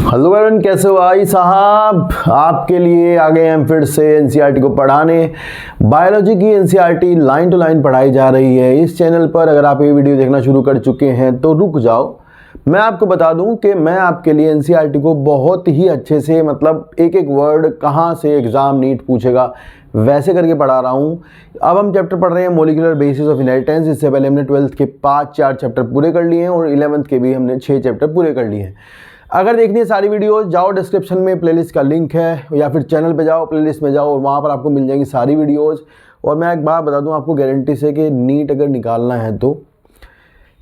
Hello everyone, कैसे हो भाई साहब। आपके लिए आ गए हम फिर से एनसीईआरटी को पढ़ाने। बायोलॉजी की एनसीईआरटी लाइन टू लाइन पढ़ाई जा रही है इस चैनल पर। अगर आप ये वीडियो देखना शुरू कर चुके हैं तो रुक जाओ, मैं आपको बता दूं कि मैं आपके लिए एनसीईआरटी को बहुत ही अच्छे से, मतलब एक एक वर्ड कहाँ से एग्ज़ाम नीट पूछेगा वैसे करके पढ़ा रहा हूँ। अब हम चैप्टर पढ़ रहे हैं मॉलिक्यूलर बेसिस ऑफ इनहेरिटेंस। इससे पहले हमने 12th के 4 चैप्टर पूरे कर लिए हैं और 11th के भी हमने 6 चैप्टर पूरे कर लिए हैं। अगर देखनी है सारी वीडियो, जाओ डिस्क्रिप्शन में प्लेलिस्ट का लिंक है, या फिर चैनल पे जाओ, प्लेलिस्ट में जाओ और वहाँ पर आपको मिल जाएंगी सारी वीडियोज़। और मैं एक बात बता दूँ आपको गारंटी से कि नीट अगर निकालना है तो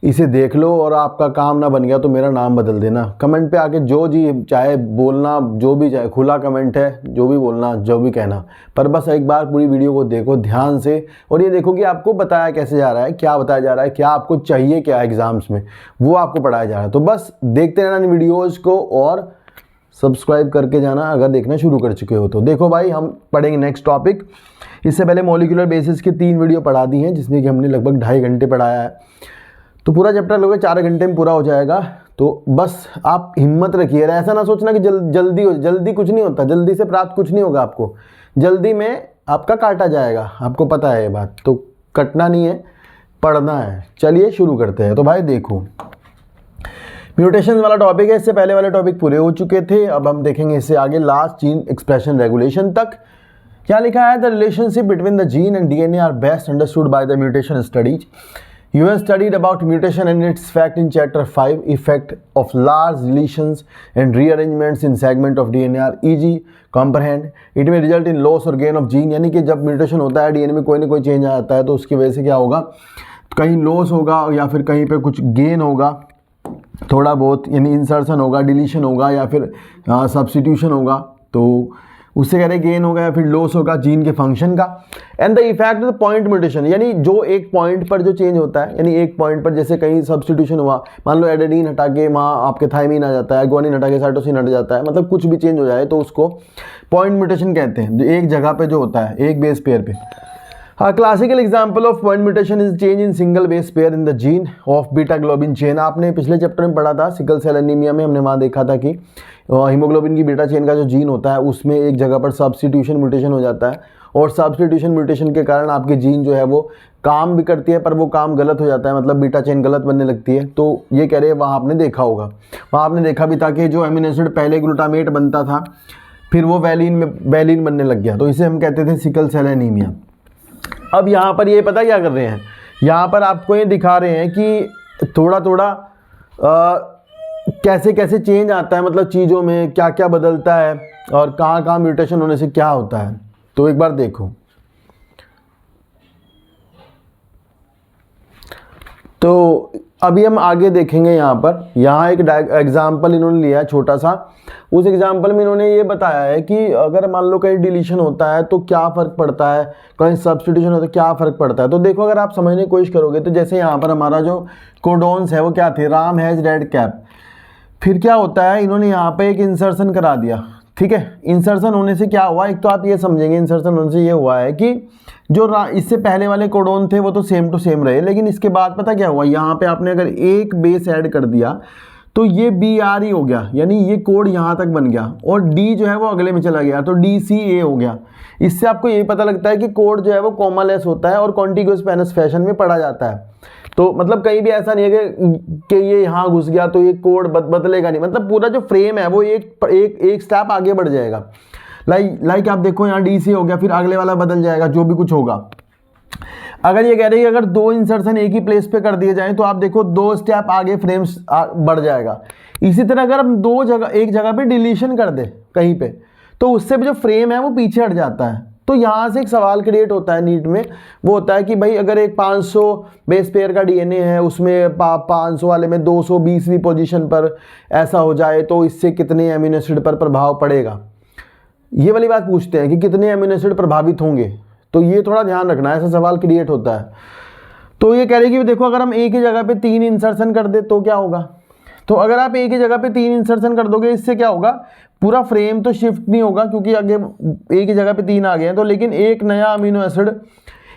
इसे देख लो, और आपका काम ना बन गया तो मेरा नाम बदल देना। कमेंट पे आके जो जी चाहे बोलना, जो भी चाहे, खुला कमेंट है, जो भी बोलना, जो भी कहना, पर बस एक बार पूरी वीडियो को देखो ध्यान से और ये देखो कि आपको बताया कैसे जा रहा है, क्या बताया जा रहा है, क्या आपको चाहिए, क्या एग्ज़ाम्स में वो आपको पढ़ाया जा रहा है। तो बस देखते रहना वीडियोज़ को और सब्सक्राइब करके जाना अगर देखना शुरू कर चुके हो तो। देखो भाई, हम पढ़ेंगे नेक्स्ट टॉपिक। इससे पहले मॉलिक्यूलर बेसिस की 3 वीडियो पढ़ा दी हैं जिसमें कि हमने लगभग 2.5 घंटे पढ़ाया है। तो पूरा चैप्टर लोगे 4 घंटे में पूरा हो जाएगा। तो बस आप हिम्मत रखिए, ऐसा ना सोचना कि जल्दी कुछ नहीं होता, जल्दी से प्राप्त कुछ नहीं होगा आपको, जल्दी में आपका काटा जाएगा, आपको पता है ये बात। तो कटना नहीं है, पढ़ना है। चलिए शुरू करते हैं। तो भाई देखो, म्यूटेशन वाला टॉपिक है, इससे पहले वाले टॉपिक पूरे हो चुके थे। अब हम देखेंगे इससे आगे लास्ट जीन एक्सप्रेशन रेगुलेशन तक। क्या लिखा है? The relationship between the gene and DNA are best understood by the mutation studies. You have studied about mutation and its effect in chapter 5, effect of large deletions and rearrangements in segment of DNA are easy comprehend. It may result in loss or gain of gene. यानी कि जब mutation होता है DNA में कोई ना कोई change आ जाता है तो उसकी वजह से क्या होगा, कहीं लॉस होगा या फिर कहीं पे कुछ गेन होगा थोड़ा बहुत, यानी इंसर्शन होगा, डिलीशन होगा या फिर सब्स्टिट्यूशन होगा। तो उससे कह रहे गेन होगा या फिर लॉस होगा जीन के फंक्शन का। And the effect of the point mutation, यानी जो एक पॉइंट पर जो चेंज होता है, यानी एक पॉइंट पर जैसे कहीं सब्स्टिट्यूशन हुआ, मान लो एडेनिन हटा के वहाँ आपके थाइमिन आ जाता है, ग्वानिन हटा के साइटोसिन हट जाता है, मतलब कुछ भी चेंज हो जाए तो उसको पॉइंट म्यूटेशन कहते हैं, जो एक जगह पे जो होता है, एक बेस पेयर पे। हाँ, classical example of point mutation is change in single base pair in the gene of beta globin chain. आपने पिछले चैप्टर में पढ़ा था सिकल सेल एनीमिया में, हमने वहाँ देखा था कि हीमोग्लोबिन की बीटा चेन का जो जीन होता है उसमें एक जगह पर सब्स्टिट्यूशन म्यूटेशन हो जाता है, और सब्स्टिट्यूशन म्यूटेशन के कारण आपकी जीन जो है वो काम भी करती है पर वो काम गलत हो जाता है, मतलब बीटा चेन गलत बनने लगती है। तो ये कह रहे हैं वहाँ आपने देखा होगा, वहाँ आपने देखा भी था कि जो एमिनो एसिड पहले ग्लूटामेट बनता था फिर वो वैलिन बनने लग गया, तो इसे हम कहते थे सिकल सेल एनीमिया। अब यहाँ पर ये पता क्या कर रहे हैं, यहाँ पर आपको ये दिखा रहे हैं कि थोड़ा थोड़ा कैसे कैसे चेंज आता है, मतलब चीज़ों में क्या क्या बदलता है और कहाँ कहाँ म्यूटेशन होने से क्या होता है। तो एक बार देखो, तो अभी हम आगे देखेंगे। यहाँ एक एग्जाम्पल इन्होंने लिया है छोटा सा। उस एग्जाम्पल में इन्होंने ये बताया है कि अगर मान लो कहीं डिलीशन होता है तो क्या फ़र्क पड़ता है, कहीं सब्स्टिट्यूशन होता है क्या फ़र्क पड़ता है। तो देखो, अगर आप समझने की कोशिश करोगे तो जैसे यहाँ पर हमारा जो कोडोन्स है वो क्या थे, राम हैज़ रेड कैप। फिर क्या होता है, इन्होंने यहाँ पे एक इंसर्शन करा दिया, ठीक है। इंसर्शन होने से क्या हुआ, एक तो आप ये समझेंगे इंसर्शन होने से ये हुआ है कि जो इससे पहले वाले कोडोन थे वो तो सेम टू सेम रहे, लेकिन इसके बाद पता क्या हुआ, यहाँ पे आपने अगर एक बेस ऐड कर दिया तो ये BRE हो गया, यानी ये कोड यहाँ तक बन गया, और D जो है वो अगले में चला गया तो DCA हो गया। इससे आपको ये पता लगता है कि कोड जो है वो कॉमालेस होता है और कॉन्टिग्यूअस पेनस फैशन में पढ़ा जाता है। तो मतलब कहीं भी ऐसा नहीं है कि ये यहाँ घुस गया तो ये कोड बदलेगा नहीं, मतलब पूरा जो फ्रेम है वो एक स्टेप आगे बढ़ जाएगा। लाइक आप देखो यहाँ DC हो गया, फिर अगले वाला बदल जाएगा, जो भी कुछ होगा। अगर ये कह रहे हैं कि अगर 2 इंसर्शन एक ही प्लेस पे कर दिए जाएं तो आप देखो 2 स्टेप आगे फ्रेम्स बढ़ जाएगा। इसी तरह अगर हम एक जगह पे डिलीशन कर दे कहीं पे तो उससे भी जो फ्रेम है वो पीछे हट जाता है। तो यहाँ से एक सवाल क्रिएट होता है नीट में, वो होता है कि भाई अगर एक 500 बेस पेयर का DNA है, उसमें 500 वाले में 220वीं पोजीशन पर ऐसा हो जाए तो इससे कितने एमिनो एसिड पर प्रभाव पड़ेगा। ये वाली बात पूछते हैं कि कितने एमिनो एसिड प्रभावित होंगे, तो ये थोड़ा ध्यान रखना, ऐसा सवाल क्रिएट होता है। तो ये कह रहे कि देखो, अगर हम एक ही जगह पे 3 इंसर्शन कर दे तो क्या होगा। तो अगर आप एक ही जगह पे 3 इंसर्शन कर दोगे, इससे क्या होगा, पूरा फ्रेम तो शिफ्ट नहीं होगा क्योंकि आगे एक ही जगह पे 3 आ गए हैं, तो लेकिन एक नया अमीनो एसिड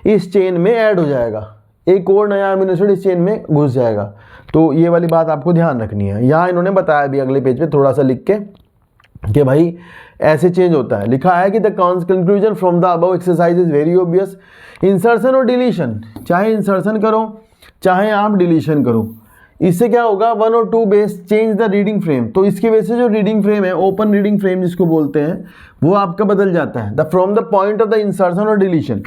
इस चेन में ऐड हो जाएगा, एक और नया अमीनो एसिड इस चेन में घुस जाएगा। तो ये वाली बात आपको ध्यान रखनी है। यहाँ इन्होंने बताया भी अगले पेज पे थोड़ा सा लिख के कि भाई ऐसे चेंज होता है। लिखा है कि the conclusion from the above exercise is very obvious. Insertion और डिलीशन, चाहे इंसर्शन करो चाहे आप डिलीशन करो, इससे क्या होगा, 1 और 2 base change the reading frame. तो इसकी वजह से जो रीडिंग फ्रेम है, ओपन रीडिंग फ्रेम जिसको बोलते हैं, वो आपका बदल जाता है the from the point of the insertion और deletion.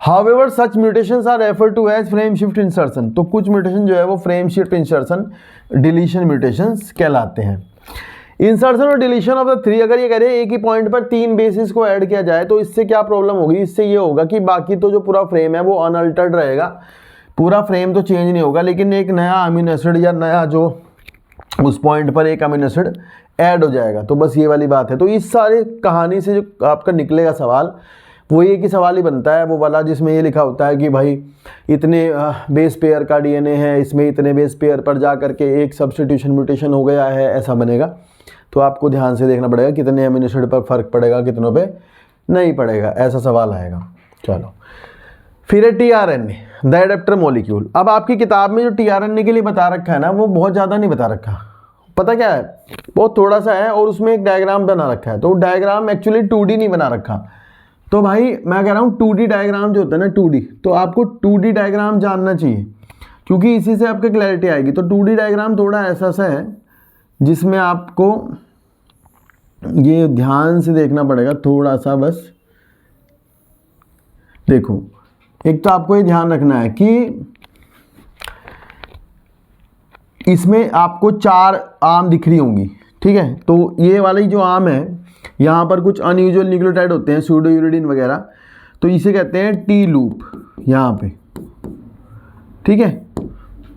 However such mutations are refer to as frame shift insertion. तो कुछ म्यूटेशन जो है वो frame shift insertion deletion mutations कहलाते हैं। इंसर्शन और डिलीशन ऑफ द 3, अगर ये कह रहे हैं एक ही पॉइंट पर 3 बेसिस को ऐड किया जाए तो इससे क्या प्रॉब्लम होगी, इससे ये होगा कि बाकी तो जो पूरा फ्रेम है वो अनअल्टर्ड रहेगा, पूरा फ्रेम तो चेंज नहीं होगा, लेकिन एक नया अमीनो एसिड या नया जो उस पॉइंट पर एक अमीनो एसिड ऐड हो जाएगा। तो बस ये वाली बात है। तो इस सारे कहानी से जो आपका निकलेगा सवाल, वो एक ही सवाल ही बनता है, वो वाला जिसमें ये लिखा होता है कि भाई इतने बेस पेयर का डीएनए है, इसमें इतने बेस पेयर पर जा करके एक सब्स्टिट्यूशन म्यूटेशन हो गया है, ऐसा बनेगा। तो आपको ध्यान से देखना पड़ेगा कितने अमीनो एसिड पर फर्क पड़ेगा, कितनों पे नहीं पड़ेगा, ऐसा सवाल आएगा। चलो फिर है टीआरएनए, द एडेप्टर मॉलिक्यूल। अब आपकी किताब में जो टीआरएनए के लिए बता रखा है ना, वो बहुत ज़्यादा नहीं बता रखा। पता क्या है, बहुत थोड़ा सा है और उसमें एक डायग्राम बना रखा है। तो डायग्राम एक्चुअली 2D नहीं बना रखा। तो भाई मैं कह रहा हूँ 2D डायग्राम जो होता है ना 2D, तो आपको 2D डायग्राम जानना चाहिए क्योंकि इसी से आपको क्लैरिटी आएगी। तो 2D डायग्राम थोड़ा ऐसा सा है जिसमें आपको ये ध्यान से देखना पड़ेगा थोड़ा सा। बस देखो, एक तो आपको ये ध्यान रखना है कि इसमें आपको 4 आर्म दिख रही होंगी, ठीक है। तो ये वाली जो आर्म है, यहाँ पर कुछ अनयूजुअल न्यूक्लियोटाइड होते हैं, सूडोयूरिडीन वगैरह, तो इसे कहते हैं टी लूप यहाँ पे, ठीक है।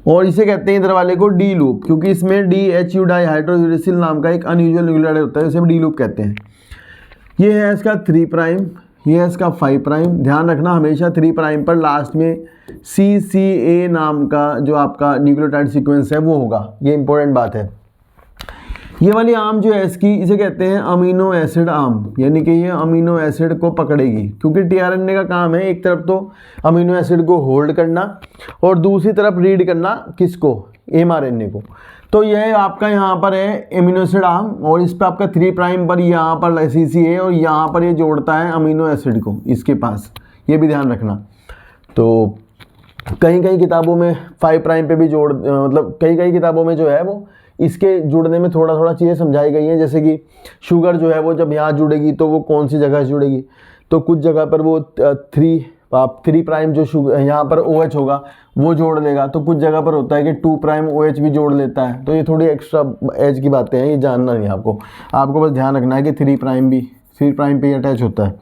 और इसे कहते हैं इधर वाले को डी लूप, क्योंकि इसमें DHU डाइहाइड्रोयूरेसिल नाम का एक अनयूजुअल न्यूक्लियोटाइड होता है, इसे डी लूप कहते हैं। ये है इसका 3', ये है इसका 5'। ध्यान रखना हमेशा 3' पर लास्ट में CCA नाम का जो आपका न्यूक्लियोटाइड सीक्वेंस है वो होगा, ये इंपॉर्टेंट बात है। ये वाली आर्म जो है इसकी, इसे कहते हैं अमीनो एसिड आर्म, यानी कि ये अमीनो एसिड को पकड़ेगी, क्योंकि टीआरएनए का काम है एक तरफ तो अमीनो एसिड को होल्ड करना और दूसरी तरफ रीड करना किसको, mRNA को। तो यह आपका यहाँ पर है अमीनो एसिड आर्म और इस पर आपका 3' पर यहाँ पर CCA और यहाँ पर ये जोड़ता है अमीनो एसिड को इसके पास, ये भी ध्यान रखना। तो कई किताबों में 5' पे भी जोड़, मतलब कई किताबों में जो है वो इसके जुड़ने में थोड़ा थोड़ा चीज़ें समझाई गई हैं। जैसे कि शुगर जो है वो जब यहाँ जुड़ेगी तो वो कौन सी जगह जुड़ेगी, तो कुछ जगह पर वो 3' जो शुगर यहाँ पर OH होगा वो जोड़ लेगा, तो कुछ जगह पर होता है कि 2' OH भी जोड़ लेता है। तो ये थोड़ी एक्स्ट्रा एज की बातें हैं, ये जानना नहीं आपको बस ध्यान रखना है कि 3' भी 3' पे अटैच होता है।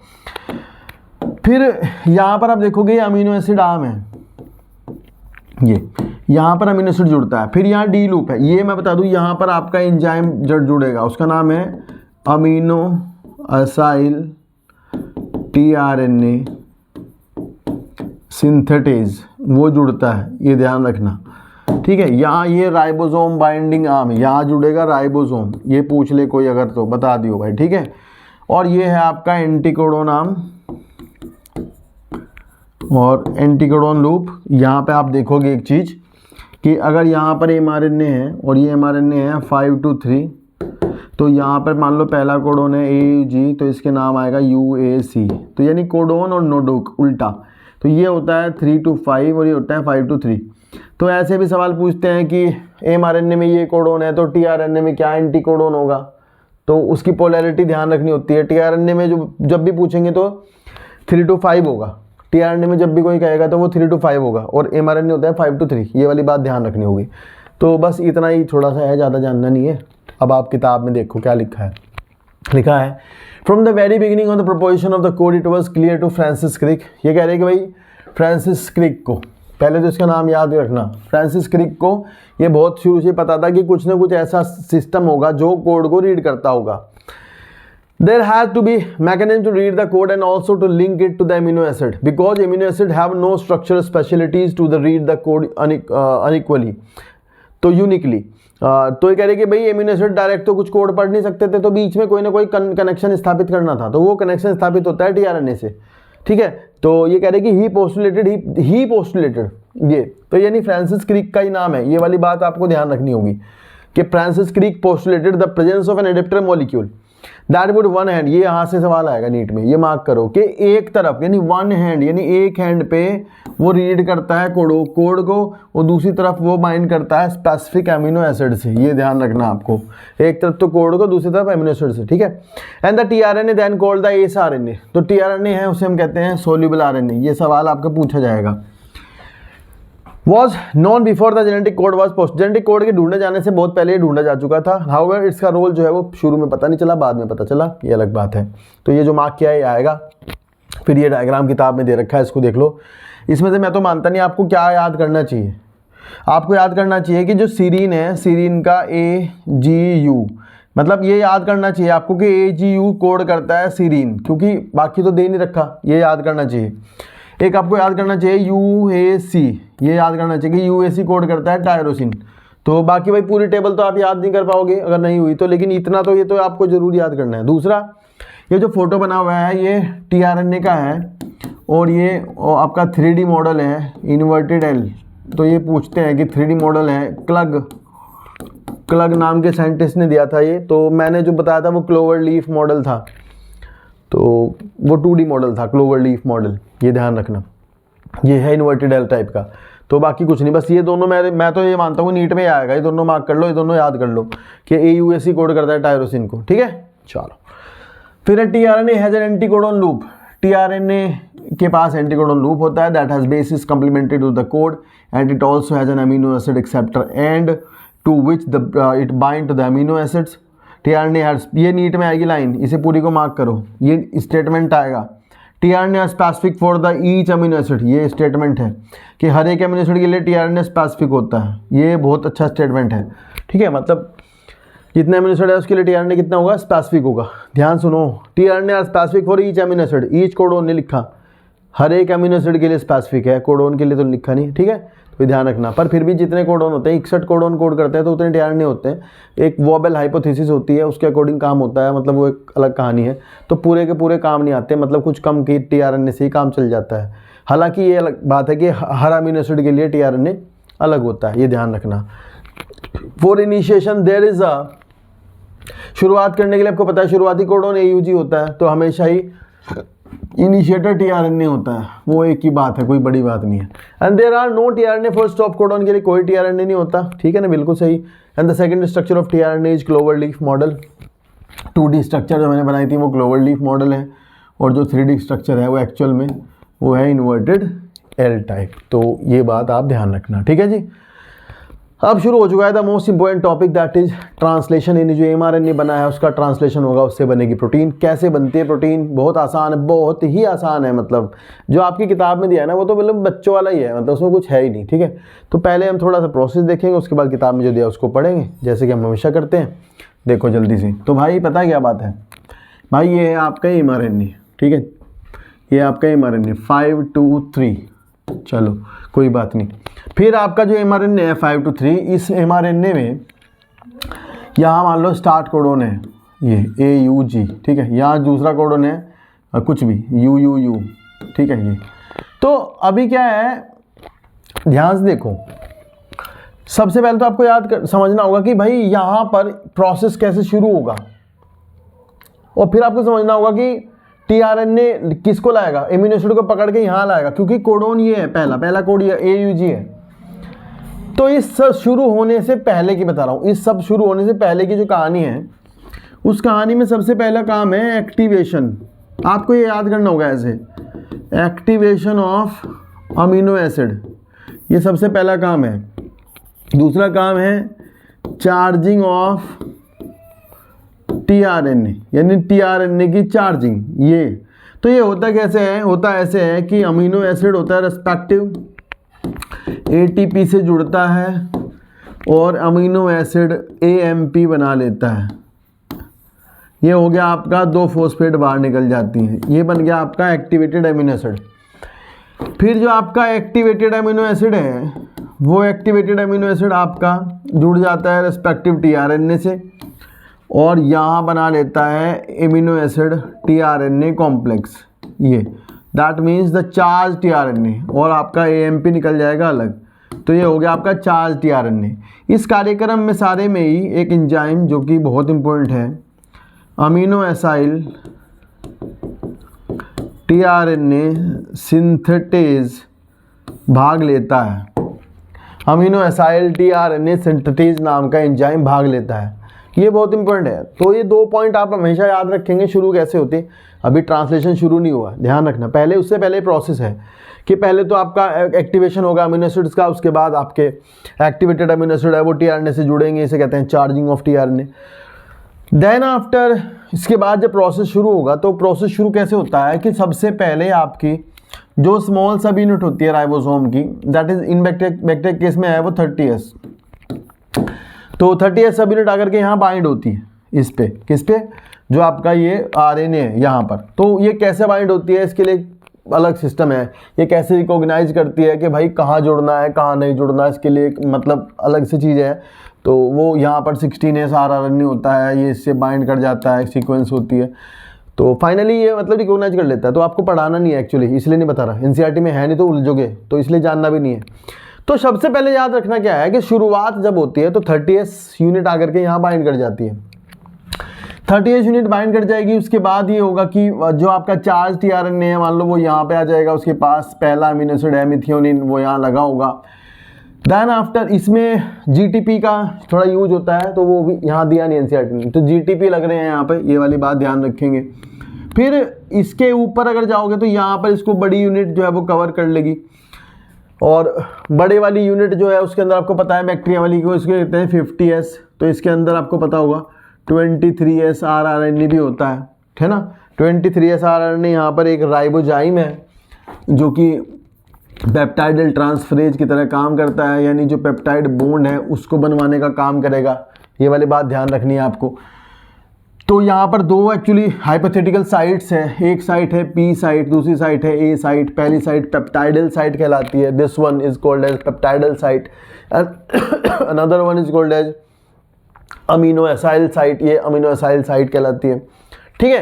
फिर यहाँ पर आप देखोगे ये अमीनो एसिड आर्म है, ये यहाँ पर अमीनो एसिड जुड़ता है। फिर यहाँ डी लूप है, ये मैं बता दूँ यहाँ पर आपका एंजाइम जुड़ेगा, उसका नाम है अमीनो असाइल टीआरएनए सिंथेटेज, वो जुड़ता है, ये ध्यान रखना, ठीक है। यहाँ ये राइबोसोम बाइंडिंग आर्म, यहाँ जुड़ेगा राइबोसोम, ये पूछ ले कोई अगर तो बता दियो भाई, ठीक है। और ये है आपका एंटीकोडोन आर्म और एंटीकोडोन लूप। यहाँ पे आप देखोगे एक चीज़ कि अगर यहाँ पर mRNA है और ये mRNA है 5 to 3, तो यहाँ पर मान लो पहला कोडोन है AUG, तो इसके नाम आएगा UAC, तो यानी कोडोन और नोडोक उल्टा। तो ये होता है 3 to 5 और ये होता है 5 to 3। तो ऐसे भी सवाल पूछते हैं कि mRNA में ये कोडोन है तो tRNA में क्या एंटी कोडोन होगा, तो उसकी पोलैरिटी ध्यान रखनी होती है। tRNA में जो जब भी पूछेंगे तो 3 to 5 होगा, टीआरएनए में जब भी कोई कहेगा तो वो 3 to 5 होगा और mRNA होता है 5 to 3, ये वाली बात ध्यान रखनी होगी। तो बस इतना ही थोड़ा सा है, ज़्यादा जानना नहीं है। अब आप किताब में देखो क्या लिखा है। लिखा है from the very beginning of the proposition of the code it was clear to Francis Crick. ये कह रहे हैं कि भाई फ्रांसिस क्रिक को, पहले तो इसका नाम याद रखना, फ्रांसिस क्रिक को ये बहुत शुरू से पता था कि कुछ ना कुछ ऐसा सिस्टम होगा जो कोड को रीड करता होगा। There has to be mechanism to read the code and also to link it to the amino acid because amino acid have no structural specialties to the read the code unequally, तो uniquely. तो ये कह रहे कि भाई amino acid direct तो कुछ code पढ़ नहीं सकते थे, तो बीच में कोई ना कोई कनेक्शन स्थापित करना था, तो वो कनेक्शन स्थापित होता है टीआरएनए से, ठीक है। तो ये कह रहे कि ही पोस्टुलेटेड ये तो यानी फ्रांसिस क्रिक का ही नाम है। ये वाली बात आपको ध्यान रखनी होगी कि Francis Crick postulated the presence of an adapter molecule that would one hand, ये यहाँ से सवाल आएगा नीट में, ये मार्क करो कि एक तरफ यानी वन हैंड यानी एक हैंड पे वो रीड करता है कोड को और दूसरी तरफ वो बाइंड करता है स्पेसिफिक एमिनो एसिड से। ये ध्यान रखना आपको, एक तरफ तो कोड को दूसरी तरफ एमिनो एसिड से, ठीक है। And the tRNA then called the sRNA, तो टीआरएनए है उसे हम कहते हैं सोल्यूबल आरएनए। ये सवाल आपका पूछा जाएगा। Was known before the genetic code was post, genetic code के ढूंढे जाने से बहुत पहले ढूंढा जा चुका था। However, इसका रोल जो है वो शुरू में पता नहीं चला, बाद में पता चला, ये अलग बात है। तो ये जो मार्क किया है ये आएगा। फिर ये डायग्राम किताब में दे रखा है, इसको देख लो। इसमें से मैं तो मानता नहीं, आपको क्या याद करना चाहिए, आपको याद करना चाहिए कि जो सीरीन है, सीरीन का AGU, मतलब ये याद करना चाहिए आपको कि AGU कोड करता है सीरीन, क्योंकि बाकी तो दे नहीं रखा, ये याद करना चाहिए। एक आपको याद करना चाहिए UAC, ये याद करना चाहिए कि UAC कोड करता है टायरोसिन। तो बाकी भाई पूरी टेबल तो आप याद नहीं कर पाओगे अगर नहीं हुई तो, लेकिन इतना तो ये तो आपको जरूर याद करना है। दूसरा, ये जो फोटो बना हुआ है ये टीआरएनए का है और ये आपका 3D मॉडल है इन्वर्टेड L। तो ये पूछते हैं कि 3D मॉडल है, क्लग नाम के साइंटिस्ट ने दिया था ये। तो मैंने जो बताया था वो क्लोवर लीफ मॉडल था, तो वो 2D मॉडल था, क्लोवर लीफ मॉडल, ये ध्यान रखना। ये है इन्वर्टेड L टाइप का। तो बाकी कुछ नहीं, बस ये दोनों मैं तो ये मानता हूँ नीट में आएगा, ये दोनों मार्क कर लो, ये दोनों याद कर लो कि AUAC कोड करता है टायरोसिन को, ठीक है। चलो फिर tRNA has an anticodon loop, tRNA के पास एंटीकोडन लूप होता है that has basis complemented to the code and it also has an amino acid acceptor and to which it bind to the amino acids. TRNA has, ये NEET में आएगी line, इसे पूरी को मार्क करो, ये स्टेटमेंट आएगा। TRNA specific for the each amino acid, ये स्टेटमेंट है कि हर एक अमीनो एसिड के लिए टीआरएनए स्पेसिफिक होता है। ये बहुत अच्छा स्टेटमेंट है, ठीक है। मतलब जितने अमीनो एसिड है उसके लिए टीआरएनए कितना होगा, स्पेसिफिक होगा। ध्यान सुनो, tRNA specific for each amino acid, each codon ने लिखा, हर एक अमीनो एसिड के लिए स्पेसिफिक है, कोडोन के लिए तो लिखा नहीं, ठीक है। तो ध्यान रखना, पर फिर भी जितने कोडोन होते हैं 61 कोडोन कोड करते हैं तो उतने टीआरएनए होते हैं। एक वोबेल हाइपोथेसिस होती है, उसके अकॉर्डिंग काम होता है, मतलब वो एक अलग कहानी है। तो पूरे के पूरे काम नहीं आते, मतलब कुछ कम की टीआरएनए से ही काम चल जाता है। हालांकि ये अलग बात है कि हर अमीनो एसिड के लिए टीआरएनए अलग होता है, ये ध्यान रखना। For initiation there is a, शुरुआत करने के लिए आपको पता है शुरुआती कोडोन AUG होता है, तो हमेशा ही इनिशिएटर टीआरएनए होता है, वो एक ही बात है, कोई बड़ी बात नहीं है। And there are no tRNA for stop codon, के लिए कोई टीआरएनए नहीं होता, ठीक है ना, बिल्कुल सही। And the second structure of tRNA is clover leaf model. 2D structure जो मैंने बनाई थी वो क्लोवर लीफ मॉडल है, और जो 3D स्ट्रक्चर है वो एक्चुअल में वो है इन्वर्टेड L टाइप। तो ये बात आप ध्यान रखना, ठीक है जी। अब शुरू हो चुका है the most important topic that is translation. यानी जो mRNA बना है उसका ट्रांसलेशन होगा, उससे बनेगी प्रोटीन। कैसे बनती है प्रोटीन, बहुत आसान है, बहुत ही आसान है। मतलब जो आपकी किताब में दिया है ना वो तो मतलब बच्चों वाला ही है, मतलब उसमें कुछ है ही नहीं, ठीक है। तो पहले हम थोड़ा सा प्रोसेस देखेंगे, उसके बाद किताब में जो दिया उसको पढ़ेंगे, जैसे कि हम हमेशा करते हैं। देखो जल्दी से, तो भाई पता क्या बात है भाई, ये है आपका mRNA, ठीक है, ये आपका mRNA 5 to 3, चलो कोई बात नहीं। फिर आपका जो mRNA है 5 to 3, इस mRNA में यहाँ मान लो स्टार्ट कोडोन है ये AUG, ठीक है, यहाँ दूसरा कोडोन है कुछ भी UUU, ठीक है। ये तो अभी क्या है, ध्यान से देखो, सबसे पहले तो आपको समझना होगा कि भाई यहाँ पर प्रोसेस कैसे शुरू होगा, और फिर आपको समझना होगा कि टीआरएनए किसको लाएगा, एमिनो एसिड को पकड़ के यहाँ लाएगा, क्योंकि कोडोन ये है, पहला कोड ये AUG है। तो इस सब शुरू होने से पहले की बता रहा हूँ, इस सब शुरू होने से पहले की जो कहानी है, उस कहानी में सबसे पहला काम है एक्टिवेशन। आपको ये याद करना होगा ऐसे, एक्टिवेशन ऑफ अमीनो एसिड, ये सबसे पहला काम है। दूसरा काम है चार्जिंग ऑफ टीआरएनए, यानी टीआरएनए की चार्जिंग। ये तो ये होता कैसे है, होता ऐसे है कि अमीनो एसिड होता है रेस्पेक्टिव ATP से जुड़ता है और अमीनो एसिड AMP बना लेता है। ये हो गया आपका 2 फॉस्फेट बाहर निकल जाती हैं, ये बन गया आपका एक्टिवेटेड अमीनो एसिड। फिर जो आपका एक्टिवेटेड अमीनो एसिड है, वो एक्टिवेटेड अमीनो एसिड आपका जुड़ जाता है रेस्पेक्टिव टीआरएनए से, और यहाँ बना लेता है एमिनो एसिड टीआरएनए कॉम्प्लेक्स, ये that means the charge tRNA, और आपका एएमपी निकल जाएगा अलग। तो ये हो गया आपका चार्ज टीआरएनए। इस कार्यक्रम में सारे में ही एक एंजाइम जो कि बहुत इंपॉर्टेंट है, अमीनो एसाइल टीआरएनए सिंथेटेज भाग लेता है। अमीनो एसाइल टीआरएनए सिंथेटेज नाम का एंजाइम भाग लेता है। ये बहुत इंपॉर्टेंट है। तो ये 2 पॉइंट आप हमेशा याद रखेंगे। शुरू कैसे होते, अभी ट्रांसलेशन शुरू नहीं हुआ, ध्यान रखना। पहले उससे पहले प्रोसेस है कि पहले तो आपका एक्टिवेशन होगा अमीनो एसिड्स का, उसके बाद आपके एक्टिवेटेड अमीनो एसिड है वो टीआरएनए से जुड़ेंगे, इसे कहते हैं charging of tRNA. Then after, इसके बाद जब प्रोसेस शुरू होगा, तो प्रोसेस शुरू कैसे होता है कि सबसे पहले आपकी जो स्मॉल सब यूनिट होती है राइबोसोम की, that is in bacteria case में है वो 30S। तो 30S सब यूनिट आकर के यहाँ बाइंड होती है इस पे, किस पे, जो आपका ये आरएनए है यहाँ पर। तो ये कैसे बाइंड होती है, इसके लिए अलग सिस्टम है। ये कैसे रिकॉग्नाइज करती है कि भाई कहाँ जुड़ना है कहाँ नहीं जुड़ना है, इसके लिए मतलब अलग से चीज़ है। तो वो यहाँ पर 16S आरएनए होता है, ये इससे बाइंड कर जाता है, सीक्वेंस होती है। तो फाइनली ये मतलब रिकॉग्नाइज कर लेता है। तो आपको पढ़ाना नहीं है एक्चुअली, इसलिए नहीं बता रहा, एनसीईआरटी में है नहीं तो उलझोगे, तो इसलिए जानना भी नहीं है। तो सबसे पहले याद रखना क्या है कि शुरुआत जब होती है तो 30S यूनिट आकर के यहाँ बाइंड कर जाती है। 30S यूनिट बाइंड कर जाएगी। उसके बाद ये होगा कि जो आपका चार्ज टीआरएनए है, मान लो वो यहाँ पे आ जाएगा, उसके पास पहला अमीनो एसिड है मिथियोनिन, वो यहाँ लगा होगा। देन आफ्टर इसमें जीटीपी का थोड़ा यूज होता है, तो वो भी यहाँ दिया नहीं एनसीईआरटी ने, तो जीटीपी लग रहे हैं यहाँ पे, ये वाली बात ध्यान रखेंगे। फिर इसके ऊपर अगर जाओगे तो यहाँ पर इसको बड़ी यूनिट जो है वो कवर कर लेगी, और बड़े वाली यूनिट जो है उसके अंदर आपको पता है बैक्टीरिया वाली को इसके कहते हैं 50S। तो इसके अंदर आपको पता होगा 23S आरएनए भी होता है ना। 23S आरएनए यहाँ पर एक राइबोजाइम है जो कि पेप्टाइडल ट्रांसफरेज की तरह काम करता है, यानी जो पेप्टाइड बॉन्ड है उसको बनवाने का काम करेगा। ये वाली बात ध्यान रखनी है आपको। तो यहाँ पर 2 एक्चुअली हाइपोथेटिकल साइट्स है, एक साइट है पी साइट, दूसरी साइट है ए साइट। पहली साइट पेप्टाइडल साइट कहलाती है, this one is called as peptidyl site, and another one is called as aminoacyl site, ये अमीनो एसाइल साइट कहलाती है। ठीक है,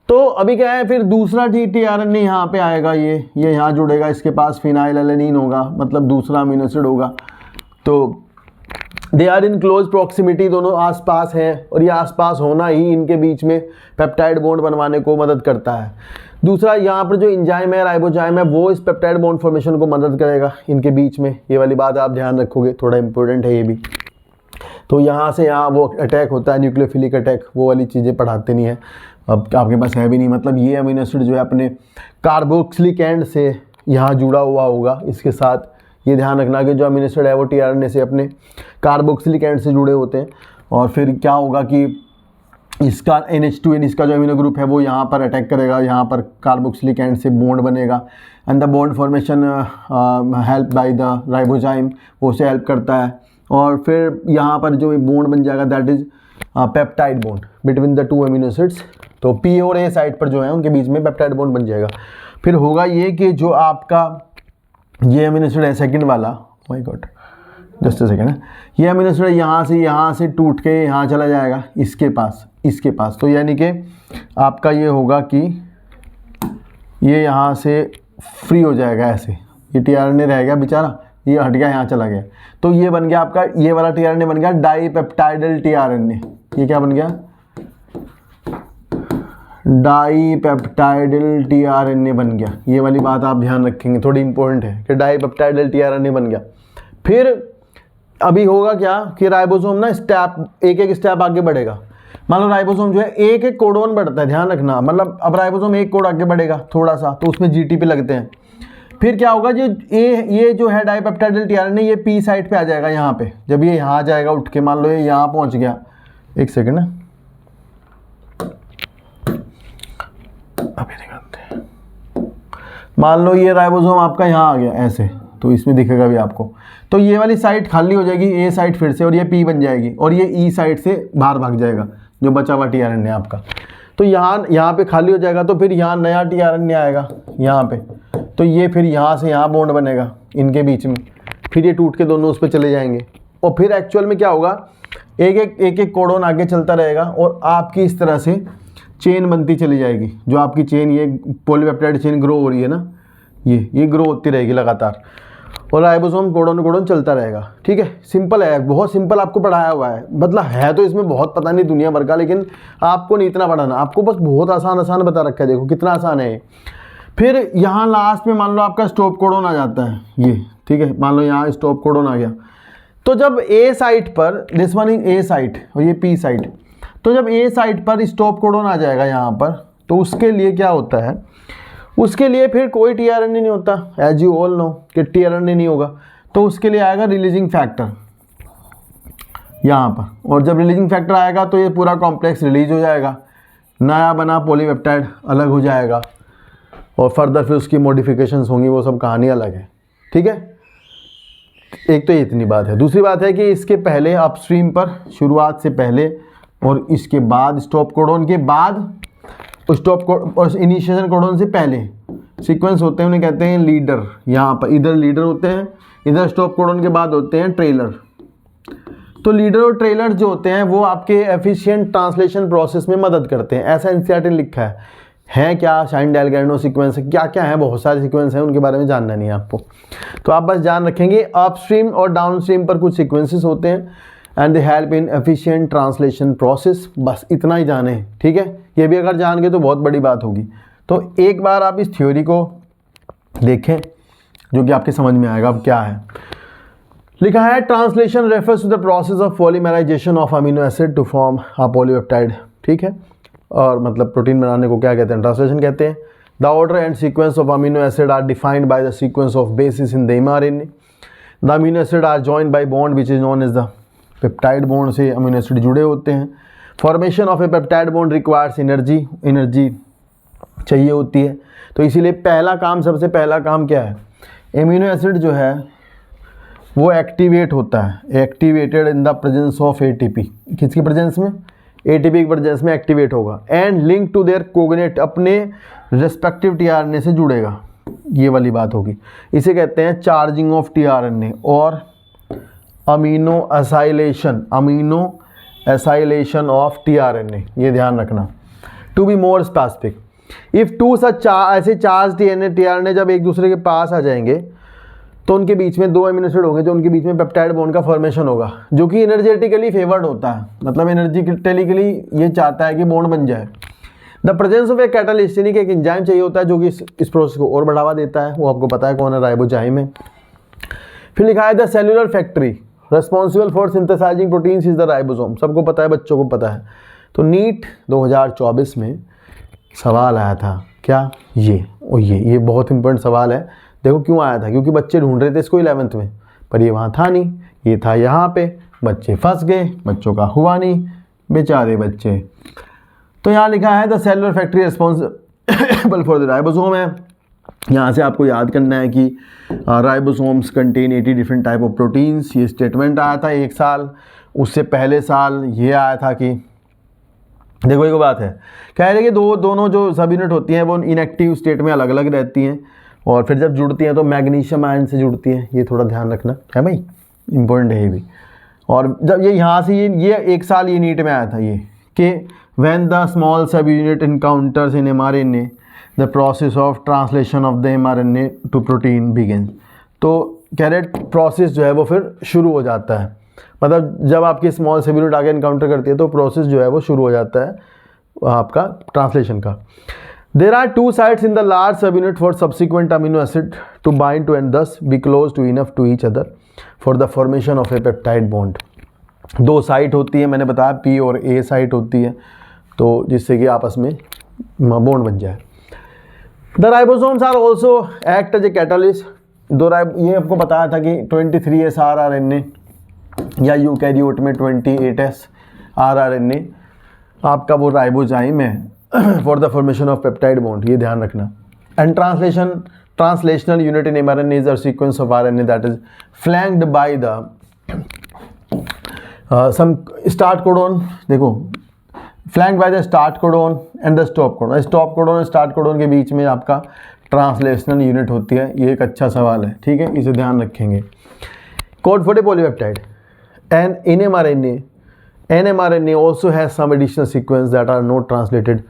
तो अभी क्या है, फिर दूसरा टीआरएनए यहाँ पे आएगा, ये यहाँ जुड़ेगा, इसके पास फिनाइल एलेनिन होगा, मतलब दूसरा अमीनो एसिड होगा। तो they are in close proximity, दोनों आसपास हैं, और ये आसपास होना ही इनके बीच में पेप्टाइड बॉन्ड बनवाने को मदद करता है। दूसरा यहाँ पर जो एंजाइम है राइबोजाइम है, वो इस पेप्टाइड बॉन्ड फॉर्मेशन को मदद करेगा इनके बीच में। ये वाली बात आप ध्यान रखोगे, थोड़ा इंपॉर्टेंट है ये भी। तो यहाँ से यहाँ वो अटैक होता है, न्यूक्लियोफिलिक अटैक, वो वाली चीज़ें पढ़ाते नहीं है, अब आपके पास है भी नहीं। मतलब ये अमीनो एसिड जो है अपने कार्बोक्सिलिक एंड से यहाँ जुड़ा हुआ होगा इसके साथ। ये ध्यान रखना कि जो अमीनो एसिड है वो टीआरएनए से अपने कार्बोक्सिलिक एंड से जुड़े होते हैं। और फिर क्या होगा कि इसका NH2N इसका जो अमीनो ग्रुप है वो यहाँ पर अटैक करेगा, यहाँ पर कार्बोक्सिलिक एंड से बॉन्ड बनेगा, and the bond formation help by the ribozyme, वो उसे हेल्प करता है। और फिर यहाँ पर जो बॉन्ड बन जाएगा that is peptide bond between the 2 amino acids. तो पी और ए साइड पर जो है उनके बीच में पेप्टाइड बॉन्ड बन जाएगा। फिर होगा ये कि जो आपका ये अमीनो एसिड है सेकंड वाला, my God just a second, ये अमीनो एसिड यहाँ से टूट के यहाँ चला जाएगा इसके पास। तो यानी कि आपका ये होगा कि ये यहाँ से फ्री हो जाएगा, ऐसे ये टीआरएनए रह गया बेचारा, ये हट गया, यहाँ चला गया। तो ये बन गया आपका, ये वाला टीआरएनए बन गया डाईपेप्टाइडल टीआरएनए। ये क्या बन गया, डाईपेप्टाइडल टीआरएनए बन गया। ये वाली बात आप ध्यान रखेंगे, थोड़ी इंपॉर्टेंट है कि डाईपेप्टाइडल टीआरएनए बन गया। फिर अभी होगा क्या कि राइबोसोम ना एक स्टेप आगे बढ़ेगा। मान लो राइबोसोम जो है एक कोडोन बढ़ता है, ध्यान रखना, मतलब अब राइबोसोम एक कोड आगे बढ़ेगा थोड़ा सा, तो उसमें जीटीपी लगते हैं। फिर क्या होगा, जो ये जो है डाईपेप्टाइडल टीआरएनए ये पी साइड पे आ जाएगा यहाँ पे। जब ये यहाँ जाएगा उठ के, मान लो ये यहाँ पहुँच गया, एक सेकेंड ना, अभी दिखाते हैं। मान लो ये राइबोसोम आपका यहाँ आ गया ऐसे, तो इसमें दिखेगा भी आपको। तो ये वाली साइड खाली हो जाएगी, ए साइड फिर से, और ये पी बन जाएगी, और ये ई साइड से बाहर भाग जाएगा जो बचा हुआ टीआरएनए आपका। तो यहाँ पे खाली हो जाएगा, तो फिर यहाँ नया टीआरएनए आएगा यहाँ पे। तो ये फिर यहाँ से यहाँ बॉन्ड बनेगा इनके बीच में, फिर ये टूट के दोनों उस पर चले जाएंगे। और फिर एक्चुअल में क्या होगा, एक एक कोडोन आगे चलता रहेगा, और आपकी इस तरह से चेन बनती चली जाएगी, जो आपकी चेन ये पॉलीपेप्टाइड चेन ग्रो हो रही है ना, ये ग्रो होती रहेगी लगातार, और राइबोसोम कोडोन कोडोन चलता रहेगा। ठीक है, सिंपल है, बहुत सिंपल आपको पढ़ाया हुआ है, मतलब है तो इसमें बहुत पता नहीं दुनिया भर का, लेकिन आपको नहीं इतना पढ़ाना, आपको बस बहुत आसान आसान बता रखा है, देखो कितना आसान है ये। फिर यहाँ लास्ट में मान लो आपका स्टॉप कोडोन आ जाता है ये, ठीक है, मान लो यहाँ स्टॉप कोडोन आ गया। तो जब ए साइट पर, this one is a site और ये पी साइट, तो जब ए साइट पर स्टॉप कोडोन आ जाएगा यहाँ पर, तो उसके लिए क्या होता है, उसके लिए फिर कोई टीआरएनए नहीं होता, एज यू ऑल नो कि टीआरएनए नहीं होगा, तो उसके लिए आएगा रिलीजिंग फैक्टर यहाँ पर, और जब रिलीजिंग फैक्टर आएगा तो ये पूरा कॉम्प्लेक्स रिलीज हो जाएगा, नया बना पॉलीपेप्टाइड अलग हो जाएगा, और फर्दर फिर उसकी मॉडिफिकेशंस होंगी, वो सब कहानी अलग है। ठीक है, एक तो ये इतनी बात है। दूसरी बात है कि इसके पहले अपस्ट्रीम पर, शुरुआत से पहले और इसके बाद स्टॉप कोडोन के बाद, स्टॉप कोड और इनिशिएशन कोडोन से पहले सीक्वेंस होते हैं, उन्हें कहते हैं लीडर। यहाँ पर इधर लीडर होते हैं, इधर स्टॉप कोडोन के बाद होते हैं ट्रेलर। तो लीडर और ट्रेलर जो होते हैं वो आपके एफिशिएंट ट्रांसलेशन प्रोसेस में मदद करते हैं, ऐसा एनसीईआरटी ने लिखा है क्या शाइन-डेलगर्नो सीक्वेंस है, क्या क्या है, बहुत सारे सीक्वेंस हैं, उनके बारे में जानना नहीं है आपको, तो आप बस जान रखेंगे अपस्ट्रीम और डाउनस्ट्रीम पर कुछ सीक्वेंसेस होते हैं, and they help in efficient translation process, बस इतना ही जाने। ठीक है, ये भी अगर जान गए तो बहुत बड़ी बात होगी। तो एक बार आप इस थ्योरी को देखें जो कि आपके समझ में आएगा अब क्या है। लिखा है translation refers to the process of polymerisation of amino acid to form a polypeptide. ठीक है, और मतलब प्रोटीन बनाने को क्या कहते हैं, ट्रांसलेशन कहते हैं। The order and sequence of amino acid are defined by the sequence of basis in the mRNA. The amino acid are joined by bond which is known as the peptide bond से amino acid जुड़े होते हैं। Formation of a peptide bond requires energy चाहिए होती है, तो इसीलिए पहला काम, सबसे पहला काम क्या है, एमिनो एसिड जो है वो एक्टिवेट होता है, activated in the presence of ATP. किसकी प्रेजेंस में, एटीपी की प्रेजेंस में एक्टिवेट होगा, and link to their cognate, अपने रेस्पेक्टिव टीआरएनए से जुड़ेगा, ये वाली बात होगी। इसे कहते हैं चार्जिंग ऑफ टीआरएनए और अमीनो एसाइलेशन ऑफ टीआरएनए, ये ध्यान रखना। To be more specific, if two such ऐसे चार्ज टीआरएनए जब एक दूसरे के पास आ जाएंगे तो उनके बीच में दो अमीनो एसिड होंगे, जो उनके बीच में पेप्टाइड बॉन्ड का फॉर्मेशन होगा, जो कि एनर्जेटिकली फेवर्ड होता है, मतलब एनर्जेटिकली ये चाहता है कि बॉन्ड बन जाए। The presence of a catalyst, यानी कि एक एंजाइम चाहिए होता है जो कि इस प्रोसेस को और बढ़ावा देता है, वो आपको पता है कौन है, राइबोजाइम है। फिर लिखा है the cellular factory responsible for synthesising proteins is the ribosome, सबको पता है, बच्चों को पता है। तो नीट 2024 में सवाल आया था क्या, ये बहुत इंपॉर्टेंट सवाल है। देखो क्यों आया था, क्योंकि बच्चे ढूंढ रहे थे इसको 11th में, पर ये वहाँ था नहीं, ये था यहाँ पे, बच्चे फंस गए, बच्चों का हुआ नहीं, बेचारे बच्चे। तो यहाँ लिखा है the cellular factory responsible for the ribosome है। यहाँ से आपको याद करना है कि ribosomes contain 80 different type of proteins, ये स्टेटमेंट आया था एक साल, उससे पहले साल ये आया था कि देखो एक बात है, कह रहे कि दोनों जो सब यूनिट होती हैं वो इनएक्टिव स्टेट में अलग अलग रहती हैं, और फिर जब जुड़ती हैं तो मैग्नीशियम आयन से जुड़ती हैं, ये थोड़ा ध्यान रखना है भाई, इंपॉर्टेंट है ये भी। और जब ये यहाँ से ये एक साल ये नीट में आया था ये कि when the small subunit encounters in mRNA the process of translation of the mRNA to protein begin. तो कह रहे प्रोसेस जो है वो फिर शुरू हो जाता है, मतलब जब आपकी स्मॉल सब यूनिट आगे इनकाउंटर करती है तो प्रोसेस जो है वो शुरू हो जाता है आपका ट्रांसलेशन का। There are two sides in the large sub unit for subsequent amino acid to bind to and thus be close to enough to each other for the formation of a peptide bond. दो साइट होती है, मैंने बताया P और ए site होती है, तो जिससे कि आपस में बॉन्ड बन जाए। The ribosomes are also act as a catalyst. ये आपको बताया था कि 23S rRNA या यूकैरियोट में 28S rRNA आपका वो राइबोजाइम है for the formation of peptide bond, ये ध्यान रखना। And translational unit in mRNA is a sequence of RNA that is flanked by the some start codon, देखो flanked by the start codon and the stop codon. Stop codon और start codon के बीच में आपका translational unit होती है, ये एक अच्छा सवाल है, ठीक है, इसे ध्यान रखेंगे। Code for a polypeptide and in mRNA NMRNA also has some additional sequence that are not translated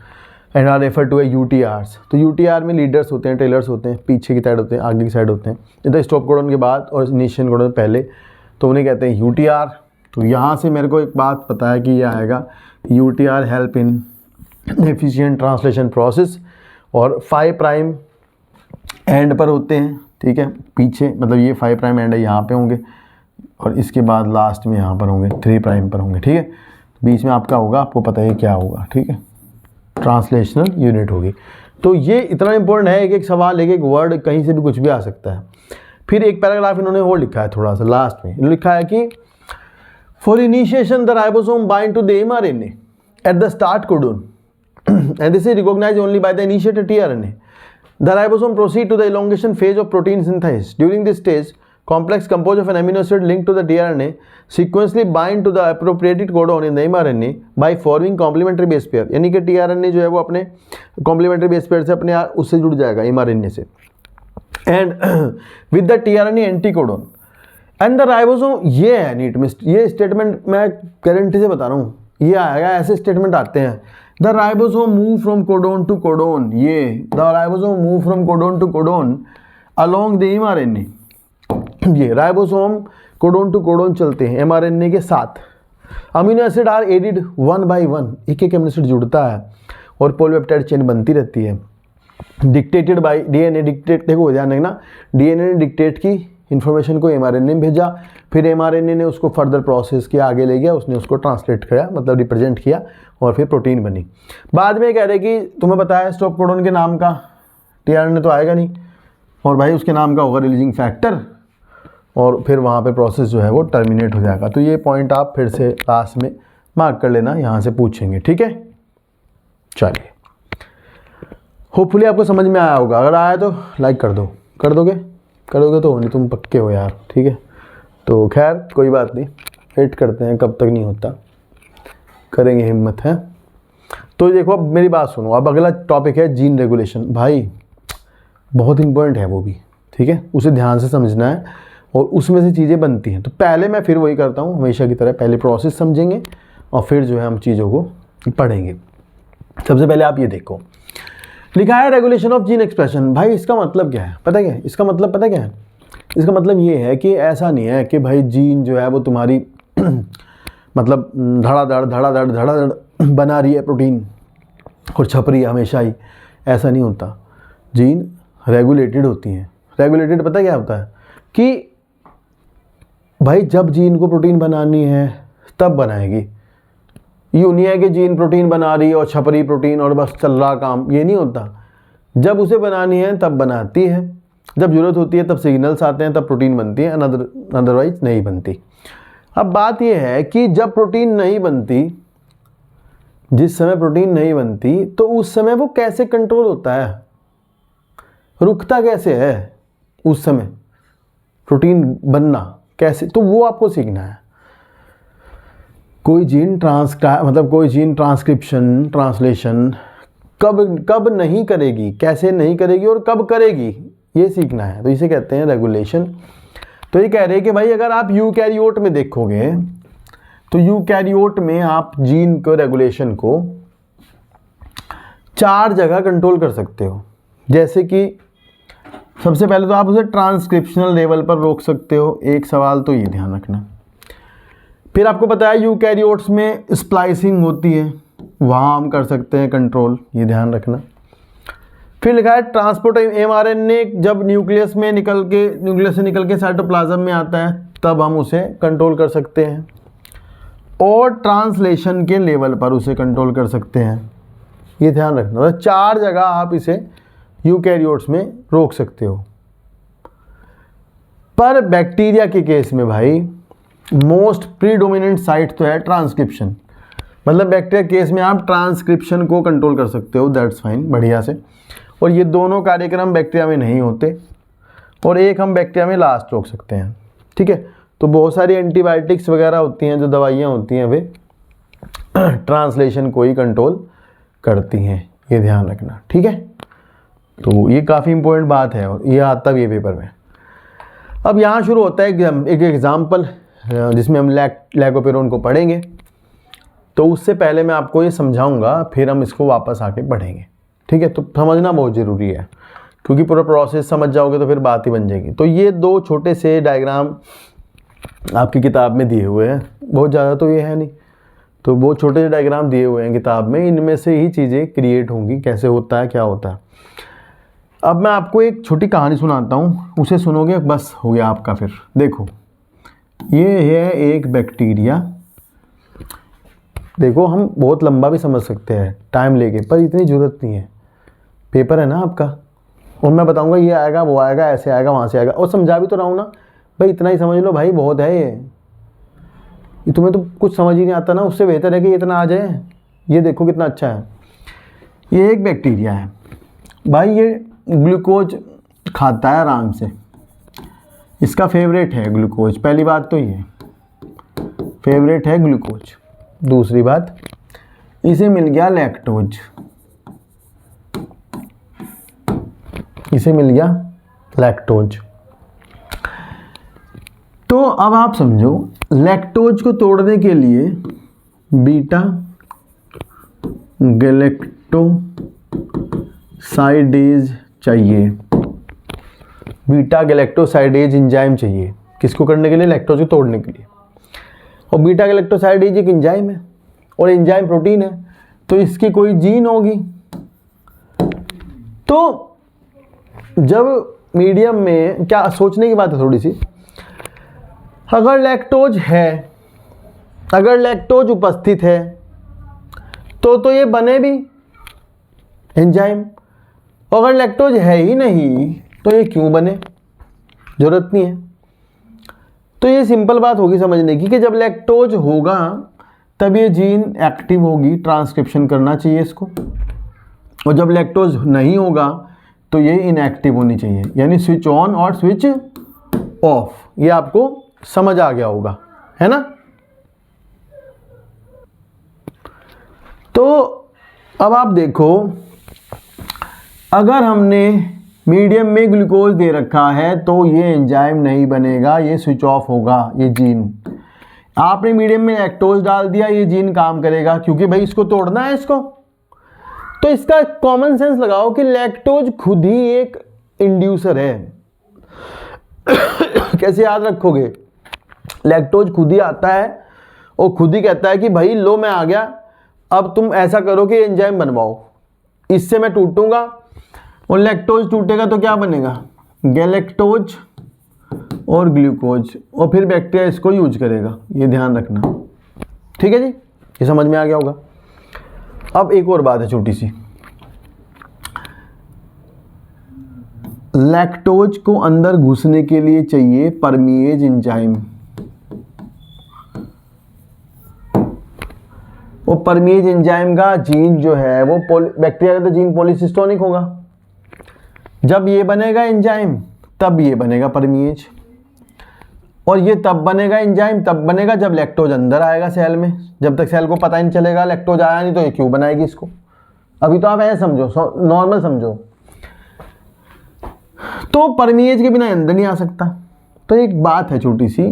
and are referred to as UTRs। तो UTR में लीडर्स होते हैं, टेलर्स होते हैं, पीछे की साइड होते हैं, आगे की साइड होते हैं, इधर स्टॉप कोडन के बाद और इनिशियल कोडन पहले, तो उन्हें कहते हैं UTR। तो यहाँ से मेरे को एक बात पता है कि ये आएगा UTR help in efficient translation process, और 5 प्राइम एंड पर होते हैं, ठीक है, पीछे, मतलब ये 5 प्राइम एंड है, यहाँ पे होंगे, और इसके बाद लास्ट में यहाँ पर होंगे 3 प्राइम पर होंगे, ठीक है। बीच में आपका होगा, आपको पता है क्या होगा, ठीक है, ट्रांसलेशनल यूनिट होगी। तो ये इतना इंपॉर्टेंट है, एक सवाल, एक वर्ड कहीं से भी कुछ भी आ सकता है। फिर एक पैराग्राफ इन्होंने वो लिखा है थोड़ा सा लास्ट में, इन्होंने लिखा है कि for initiation the ribosome bind to the mRNA at the start codon and this is recognised only by the initiated tRNA। The ribosome proceed to the elongation phase of protein synthesis. During this stage, complex composed of an amino acid linked to the tRNA sequentially bind to the appropriate codon in the mRNA by forming complementary base pair। यानी कि tRNA जो है वो अपने complementary base pair से अपने उससे जुड़ जाएगा mRNA से, and with the tRNA anticodon and the ribosome। ये है नीट में, ये स्टेटमेंट मैं गारंटी से बता रहा हूँ, ये आएगा, ऐसे स्टेटमेंट आते हैं। The ribosome move from codon to codon, ये the ribosome move from codon to codon along the mRNA। ये राइबोसोम कोडोन टू कोडोन चलते हैं mRNA के साथ। Amino acid are added 1 by 1, एक एक अमीनो एसिड जुड़ता है और पॉलीपेप्टाइड चेन बनती रहती है। डिक्टेटेड बाय DNA, डिक्टेट देखो ध्यान रखना, DNA ने डिक्टेट की इन्फॉर्मेशन को mRNA में भेजा, फिर mRNA ने उसको फर्दर प्रोसेस किया, आगे ले गया, उसने उसको ट्रांसलेट किया, मतलब रिप्रेजेंट किया, और फिर प्रोटीन बनी। बाद में कह रहे कि तुम्हें पता है स्टॉप कोडन के नाम का, tRNA तो आएगा नहीं, और भाई उसके नाम का होगा रिलीजिंग फैक्टर, और फिर वहाँ पे प्रोसेस जो है वो टर्मिनेट हो जाएगा। तो ये पॉइंट आप फिर से लास्ट में मार्क कर लेना, यहाँ से पूछेंगे, ठीक है। चलिए, होपफुली आपको समझ में आया होगा, अगर आया तो लाइक कर दो, कर दोगे तो नहीं, तुम पक्के हो यार, ठीक है। तो खैर कोई बात नहीं, वेट करते हैं, कब तक नहीं होता, करेंगे, हिम्मत है। तो देखो अब मेरी बात सुनो, अब अगला टॉपिक है जीन रेगुलेशन। भाई बहुत इंपॉर्टेंट है वो भी, ठीक है, उसे ध्यान से समझना है और उसमें से चीज़ें बनती हैं। तो पहले मैं फिर वही करता हूँ हमेशा की तरह, पहले प्रोसेस समझेंगे और फिर जो है हम चीज़ों को पढ़ेंगे। सबसे पहले आप ये देखो, लिखा है रेगुलेशन ऑफ जीन एक्सप्रेशन। भाई इसका मतलब क्या है पता है? इसका मतलब पता क्या है? इसका मतलब ये है कि ऐसा नहीं है कि भाई जीन जो है वो तुम्हारी मतलब धड़ाधड़ बना रही है प्रोटीन और छप रही है हमेशा ही, ऐसा नहीं होता। जीन रेगुलेटेड होती हैं। रेगुलेटेड पता क्या होता है कि भाई जब जीन को प्रोटीन बनानी है तब बनाएगी। यूँ नहीं है कि जीन प्रोटीन बना रही है और छप रही प्रोटीन और बस चल रहा काम, ये नहीं होता। जब उसे बनानी है तब बनाती है, जब ज़रूरत होती है तब सिग्नल्स आते हैं तब प्रोटीन बनती है, अदरवाइज नहीं बनती। अब बात यह है कि जब प्रोटीन नहीं बनती, जिस समय प्रोटीन नहीं बनती तो उस समय वो कैसे कंट्रोल होता है, रुकता कैसे है उस समय प्रोटीन बनना कैसे, तो वो आपको सीखना है। कोई जीन कोई जीन ट्रांसक्रिप्शन ट्रांसलेशन कब नहीं करेगी, कैसे नहीं करेगी और कब करेगी, ये सीखना है। तो इसे कहते हैं रेगुलेशन। तो ये कह रहे हैं कि भाई अगर आप यूकैरियोट में देखोगे तो यूकैरियोट में आप जीन को रेगुलेशन को 4 जगह कंट्रोल कर सकते हो। जैसे कि सबसे पहले तो आप उसे ट्रांसक्रिप्शनल लेवल पर रोक सकते हो, एक सवाल तो ये ध्यान रखना। फिर आपको पता है यूकैरियोट्स में स्प्लाइसिंग होती है, वहाँ हम कर सकते हैं कंट्रोल, ये ध्यान रखना। फिर लिखा है ट्रांसपोर्ट mRNA जब न्यूक्लियस से निकल के साइटोप्लाज्म में आता है तब हम उसे कंट्रोल कर सकते हैं, और ट्रांसलेशन के लेवल पर उसे कंट्रोल कर सकते हैं, ये ध्यान रखना। तो 4 जगह आप इसे यूकैरियोट्स में रोक सकते हो। पर बैक्टीरिया के केस में भाई मोस्ट प्रीडोमिनेंट साइट तो है ट्रांसक्रिप्शन, मतलब बैक्टीरिया केस में आप ट्रांसक्रिप्शन को कंट्रोल कर सकते हो, दैट्स फाइन, बढ़िया से। और ये दोनों कार्यक्रम बैक्टीरिया में नहीं होते, और एक हम बैक्टीरिया में लास्ट रोक सकते हैं, ठीक है। तो बहुत सारी एंटीबायोटिक्स वगैरह होती हैं, जो दवाइयाँ होती हैं, वे ट्रांसलेशन को ही कंट्रोल करती हैं, ये ध्यान रखना, ठीक है। तो ये काफ़ी इंपॉर्टेंट बात है और ये आता भी है पेपर में। अब यहाँ शुरू होता है एक एग्जाम्पल जिसमें हम लैकोपेरोन को पढ़ेंगे। तो उससे पहले मैं आपको ये समझाऊंगा, फिर हम इसको वापस आके पढ़ेंगे, ठीक है। तो समझना बहुत ज़रूरी है, क्योंकि पूरा प्रोसेस समझ जाओगे तो फिर बात ही बन जाएगी। तो ये 2 छोटे से डायग्राम आपकी किताब में दिए हुए हैं, बहुत ज़्यादा तो ये है नहीं, तो बहुत छोटे से डायग्राम दिए हुए हैं किताब में, इनमें से ही चीज़ें क्रिएट होंगी, कैसे होता है क्या होता है। अब मैं आपको एक छोटी कहानी सुनाता हूँ, उसे सुनोगे बस हो गया आपका। फिर देखो, ये है एक बैक्टीरिया। देखो हम बहुत लंबा भी समझ सकते हैं टाइम लेके, पर इतनी ज़रूरत नहीं है, पेपर है ना आपका, और मैं बताऊंगा ये आएगा वो आएगा ऐसे आएगा वहाँ से आएगा, और समझा भी तो रहा हूँ ना भाई, इतना ही समझ लो भाई, बहुत है ये तुम्हें तो कुछ समझ ही नहीं आता ना, उससे बेहतर है कि इतना आ जाए। ये देखो कितना अच्छा है। ये एक बैक्टीरिया है भाई, ये ग्लूकोज खाता है आराम से, इसका फेवरेट है ग्लूकोज। पहली बात तो ये फेवरेट है ग्लूकोज। दूसरी बात, इसे मिल गया लैक्टोज, इसे मिल गया लैक्टोज। तो अब आप समझो, लैक्टोज को तोड़ने के लिए बीटा गैलेक्टोसाइडेज चाहिए, बीटा गैलेक्टोसाइडेज एंजाइम चाहिए। किसको करने के लिए? लैक्टोज को तोड़ने के लिए। और बीटा गैलेक्टोसाइडेज एक एंजाइम है, और एंजाइम प्रोटीन है, तो इसकी कोई जीन होगी। तो जब मीडियम में, क्या सोचने की बात है थोड़ी सी, अगर लैक्टोज है, अगर लैक्टोज उपस्थित है तो ये बने भी एंजाइम, अगर लैक्टोज है ही नहीं तो ये क्यों बने? जरूरत नहीं है। तो ये सिंपल बात होगी समझने की कि जब लैक्टोज होगा तब ये जीन एक्टिव होगी, ट्रांसक्रिप्शन करना चाहिए इसको, और जब लैक्टोज नहीं होगा तो ये इनएक्टिव होनी चाहिए, यानी स्विच ऑन और स्विच ऑफ। ये आपको समझ आ गया होगा, है ना। तो अब आप देखो, अगर हमने मीडियम में ग्लूकोज दे रखा है तो ये एंजाइम नहीं बनेगा, ये स्विच ऑफ होगा ये जीन। आपने मीडियम में लैक्टोज डाल दिया, ये जीन काम करेगा, क्योंकि भाई इसको तोड़ना है इसको। तो इसका कॉमन सेंस लगाओ कि लैक्टोज खुद ही एक इंड्यूसर है। कैसे याद रखोगे? लैक्टोज खुद ही आता है और खुद ही कहता है कि भाई लो मैं आ गया, अब तुम ऐसा करो कि एंजाइम बनवाओ, इससे मैं टूटूंगा, और लैक्टोज टूटेगा तो क्या बनेगा? गैलेक्टोज और ग्लूकोज, और फिर बैक्टीरिया इसको यूज करेगा। ये ध्यान रखना, ठीक है जी, ये समझ में आ गया होगा। अब एक और बात है छोटी सी, लैक्टोज को अंदर घुसने के लिए चाहिए परमिएज एंजाइम, वो परमिएज एंजाइम का जीन जो है वो बैक्टीरिया का तो जीन पॉलीसिस्टोनिक होगा। जब ये बनेगा एंजाइम तब ये बनेगा परमिएज, और ये तब बनेगा एंजाइम तब बनेगा जब लैक्टोज अंदर आएगा सेल में। जब तक सेल को पता ही नहीं चलेगा लैक्टोज आया नहीं तो ये क्यों बनाएगी इसको। अभी तो आप ऐसे समझो, नॉर्मल समझो, तो परमिएज के बिना अंदर नहीं आ सकता। तो एक बात है छोटी सी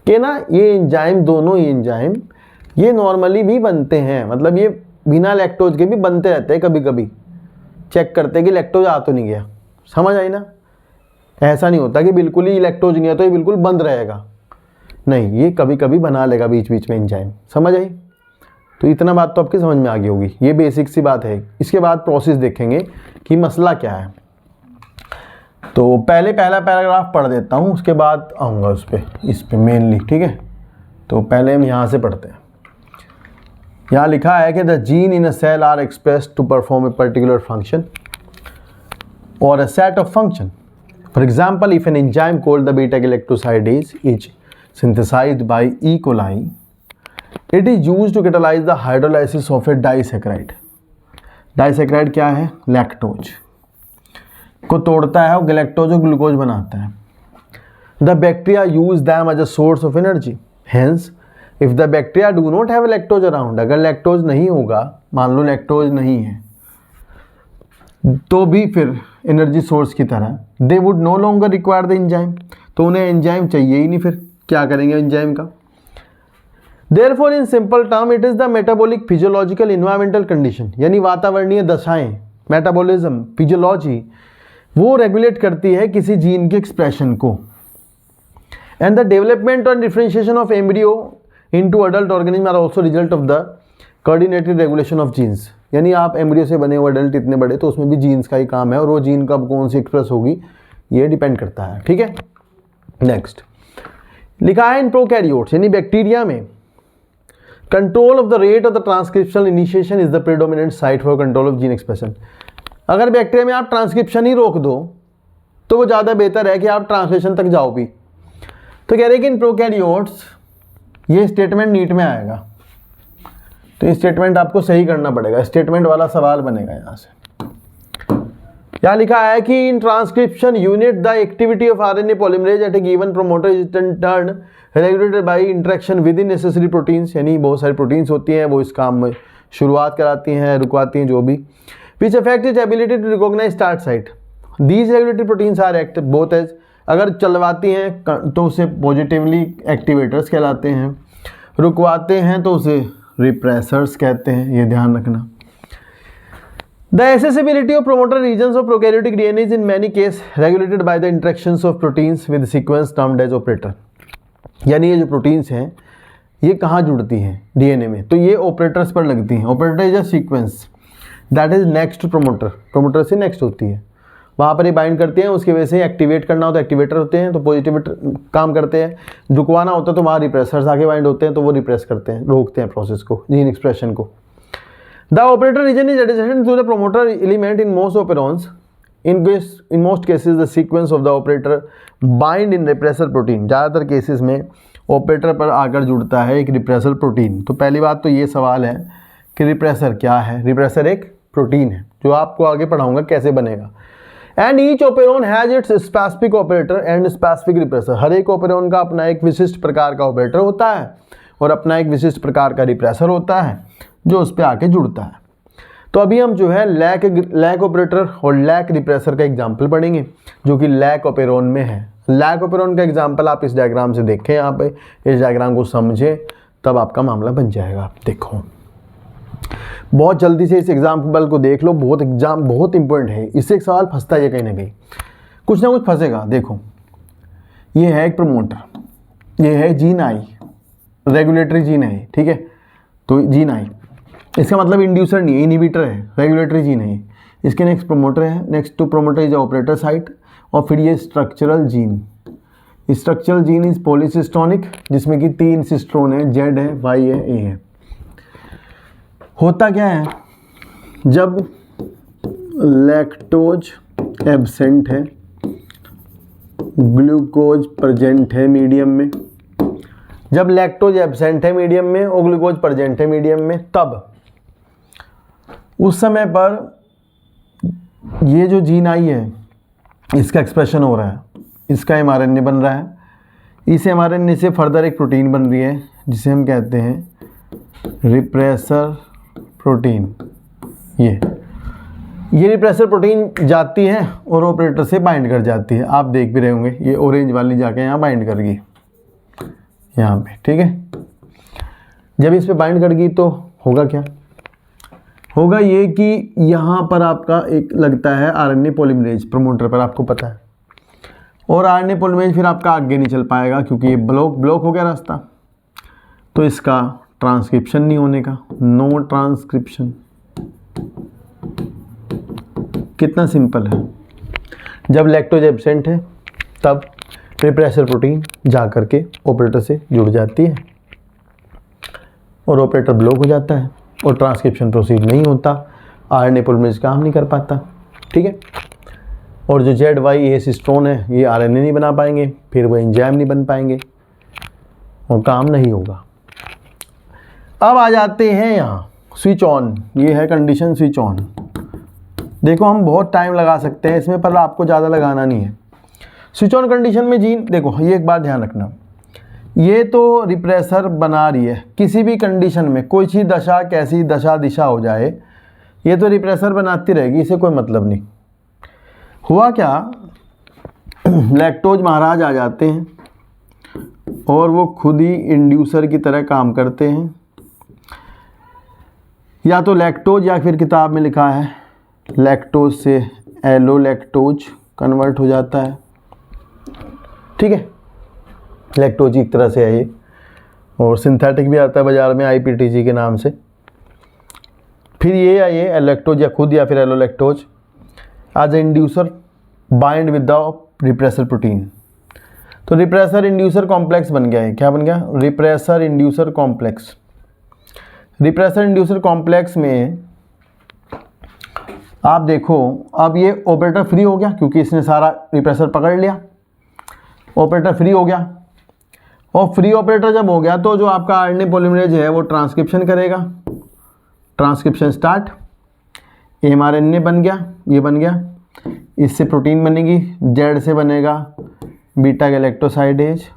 कि ना, ये एंजाइम, दोनों ही एंजाइम ये नॉर्मली भी बनते हैं, मतलब ये बिना लैक्टोज के भी बनते रहते हैं। कभी कभी चेक करते हैं कि लैक्टोज आ तो नहीं गया, समझ आई ना। ऐसा नहीं होता कि बिल्कुल ही लैक्टोज नहीं है तो ये बिल्कुल बंद रहेगा, नहीं, ये कभी कभी बना लेगा बीच बीच में एंजाइम, समझ आई। तो इतना बात तो आपकी समझ में आ गई होगी, ये बेसिक सी बात है। इसके बाद प्रोसेस देखेंगे कि मसला क्या है। तो पहले पहला पैराग्राफ पढ़ देता हूँ, उसके बाद आऊँगा इस पे मेनली, ठीक है। तो पहले हम यहाँ से पढ़ते हैं। यहाँ लिखा है कि the gene in a cell are expressed to perform a particular function or a set of function. For example, if an enzyme called the beta-galactosidase is synthesized by E. coli, it is used to catalyze the hydrolysis of a disaccharide. Disaccharide क्या है? Lactose को तोड़ता है और galactose और glucose बनाता है। The bacteria use them as a source of energy. Hence, if the bacteria do not have lactose around, अगर लैक्टोज नहीं होगा, मान लो लैक्टोज नहीं है, तो भी फिर एनर्जी सोर्स की तरह they would know longer require the enzyme, तो उन्हें एंजाइम चाहिए ही नहीं। फिर क्या करेंगे एंजाइम का? Therefore in simple term it is the metabolic physiological environmental condition, यानी वातावरणीय दशाएं, मेटाबॉलिज्म, फिजियोलॉजी, वो रेगुलेट करती है किसी जीन के एक्सप्रेशन को। एंड द डेवलपमेंट और differentiation of embryo into adult organism are also result of the coordinated regulation of genes. यानी आप एम्ब्रियो से बने हुए अडल्ट इतने बड़े, तो उसमें भी जीन्स का ही काम है, और वो जीन कब कौन सी एक्सप्रेस होगी ये डिपेंड करता है। ठीक है, नेक्स्ट लिखा है इन प्रोकैरियोट्स यानी बैक्टीरिया में control of the rate of the transcriptional initiation is the predominant site for control of gene expression. अगर बैक्टीरिया में आप ट्रांसक्रिप्शन ही रोक दो तो वो ज़्यादा बेहतर है कि आप ट्रांसलेशन तक जाओ भी। तो कह रहे हैं कि इन प्रोकैरियोट्स ये स्टेटमेंट नीट में आएगा, तो ये स्टेटमेंट आपको सही करना पड़ेगा, स्टेटमेंट वाला सवाल बनेगा यहाँ से। क्या लिखा है कि in transcription unit the activity of RNA polymerase at a given promoter is turn regulated by interaction with in necessary proteins, यानी बहुत सारी प्रोटीन्स होती हैं वो इस काम में शुरुआत कराती हैं, रुकवाती हैं, जो भी which affect is ability to recognise start site. These regulatory proteins are act both as, अगर चलवाती हैं तो उसे पॉजिटिवली एक्टिवेटर्स कहलाते हैं, रुकवाते हैं तो उसे रिप्रेसर्स कहते हैं, ये ध्यान रखना। The accessibility of promoter regions of prokaryotic DNA is in many cases regulated by the interactions of proteins with sequence termed as operator। यानी ये जो प्रोटीन्स हैं ये कहाँ जुड़ती हैं डीएनए में, तो ये ऑपरेटर्स पर लगती हैं। Operator is a sequence that is next to promoter, promoter से नेक्स्ट होती है, वहाँ पर ये बाइंड करते हैं, उसकी वजह से एक्टिवेट करना हो तो एक्टिवेटर होते हैं, तो पॉजिटिव काम करते हैं, रुकवाना होता है तो वहाँ रिप्रेसर्स आगे बाइंड होते हैं, तो वो रिप्रेस करते हैं, रोकते हैं प्रोसेस को, जीन एक्सप्रेशन को। The operator region is adjacent to the promoter element in most operons. In most cases, the sequence of the operator bind in repressor protein. ज़्यादातर केसेस में ऑपरेटर पर आकर जुड़ता है एक रिप्रेसर प्रोटीन। तो पहली बात तो ये सवाल है कि रिप्रेसर क्या है। रिप्रेसर एक प्रोटीन है जो आपको आगे पढ़ाऊंगा कैसे बनेगा। And each operon has its specific operator and specific repressor. हर एक ओपेरॉन का अपना एक विशिष्ट प्रकार का ऑपरेटर होता है और अपना एक विशिष्ट प्रकार का रिप्रेसर होता है जो उस पर आके जुड़ता है। तो अभी हम जो है लैक ऑपरेटर और लैक रिप्रेसर का एग्जाम्पल पढ़ेंगे जो कि लैक ऑपेरॉन में है। लैक ऑपेरॉन का एग्जाम्पल आप इस डायग्राम से देखें, यहाँ पे इस डायग्राम को समझें, तब आपका मामला बन जाएगा। देखो बहुत जल्दी से इस एग्जाम्पल को देख लो, बहुत इंपॉर्टेंट है, इससे एक सवाल फंसता है कहीं ना कहीं, कुछ ना कुछ फंसेगा। देखो ये है एक प्रमोटर, ये है जीन आई, रेगुलेटरी जीन है, ठीक है, तो जीन आई इसका मतलब इंड्यूसर नहीं है, इनहिबिटर है, रेगुलेटरी जीन है। इसके नेक्स्ट प्रमोटर है, next to promoter is operator site, और फिर ये structural gene. Structural gene is polycistronic जिसमें कि 3 सिस्ट्रोन है, जेड है, वाई है, ए है। होता क्या है, जब लैक्टोज एब्सेंट है, ग्लूकोज प्रेजेंट है मीडियम में, जब लैक्टोज एब्सेंट है मीडियम में और ग्लूकोज प्रेजेंट है मीडियम में, तब उस समय पर ये जो जीन आई है इसका एक्सप्रेशन हो रहा है, इसका एमआरएनए बन रहा है, इस एमआरएनए से फर्दर एक प्रोटीन बन रही है जिसे हम कहते हैं रिप्रेसर प्रोटीन। ये रिप्रेसर प्रोटीन जाती है और ऑपरेटर से बाइंड कर जाती है। आप देख भी रहे होंगे ये ऑरेंज वाली जाके यहाँ बाइंड कर गई यहाँ पे, ठीक है। जब इस पे बाइंड कर गई तो होगा क्या, होगा ये कि यहाँ पर आपका एक लगता है आरएनए पॉलीमरेज प्रमोटर पर, आपको पता है, और आरएनए पॉलीमरेज फिर आपका आगे नहीं चल पाएगा क्योंकि ये ब्लॉक हो गया रास्ता, तो इसका ट्रांसक्रिप्शन नहीं होने का, नो ट्रांसक्रिप्शन। कितना सिंपल है, जब लैक्टोज एब्सेंट है तब रिप्रेसर प्रोटीन जा करके ऑपरेटर से जुड़ जाती है और ऑपरेटर ब्लॉक हो जाता है और ट्रांसक्रिप्शन प्रोसीड नहीं होता, आरएनए पॉलीमरेज काम नहीं कर पाता, ठीक है। और जो जेड वाई ए सिस्ट्रोन है ये आरएनए नहीं बना पाएंगे, फिर वो एंजाइम नहीं बन पाएंगे और काम नहीं होगा। अब आ जाते हैं यहाँ स्विच ऑन, ये है कंडीशन स्विच ऑन। देखो हम बहुत टाइम लगा सकते हैं इसमें, पर आपको ज़्यादा लगाना नहीं है। स्विच ऑन कंडीशन में जीन, देखो ये एक बात ध्यान रखना, ये तो रिप्रेसर बना रही है, किसी भी कंडीशन में कोई सी दशा कैसी दशा दिशा हो जाए ये तो रिप्रेसर बनाती रहेगी, इसे कोई मतलब नहीं। हुआ क्या, लैक्टोज महाराज आ जाते हैं और वो खुद ही इंड्यूसर की तरह काम करते हैं। या तो लैक्टोज, या फिर किताब में लिखा है लैक्टोज से एलोलैक्टोज कन्वर्ट हो जाता है। ठीक है, लैक्टोज एक तरह से है ये, और सिंथेटिक भी आता है बाज़ार में IPTG के नाम से। फिर ये या ये एलेक्टोज या खुद या फिर allolactose as a inducer bind with the repressor protein. तो रिप्रेसर इंड्यूसर कॉम्प्लेक्स बन गया है। क्या बन गया? Repressor inducer complex. Repressor inducer complex में आप देखो, अब ये ऑपरेटर फ्री हो गया क्योंकि इसने सारा रिप्रेसर पकड़ लिया, ऑपरेटर फ्री हो गया। और फ्री ऑपरेटर जब हो गया तो जो आपका RNA पॉलीमरेज है वो ट्रांसक्रिप्शन करेगा। ट्रांसक्रिप्शन स्टार्ट, mRNA बन गया, ये बन गया, इससे प्रोटीन बनेगी, Z से बनेगा बीटा गैलेक्टोसाइडेज,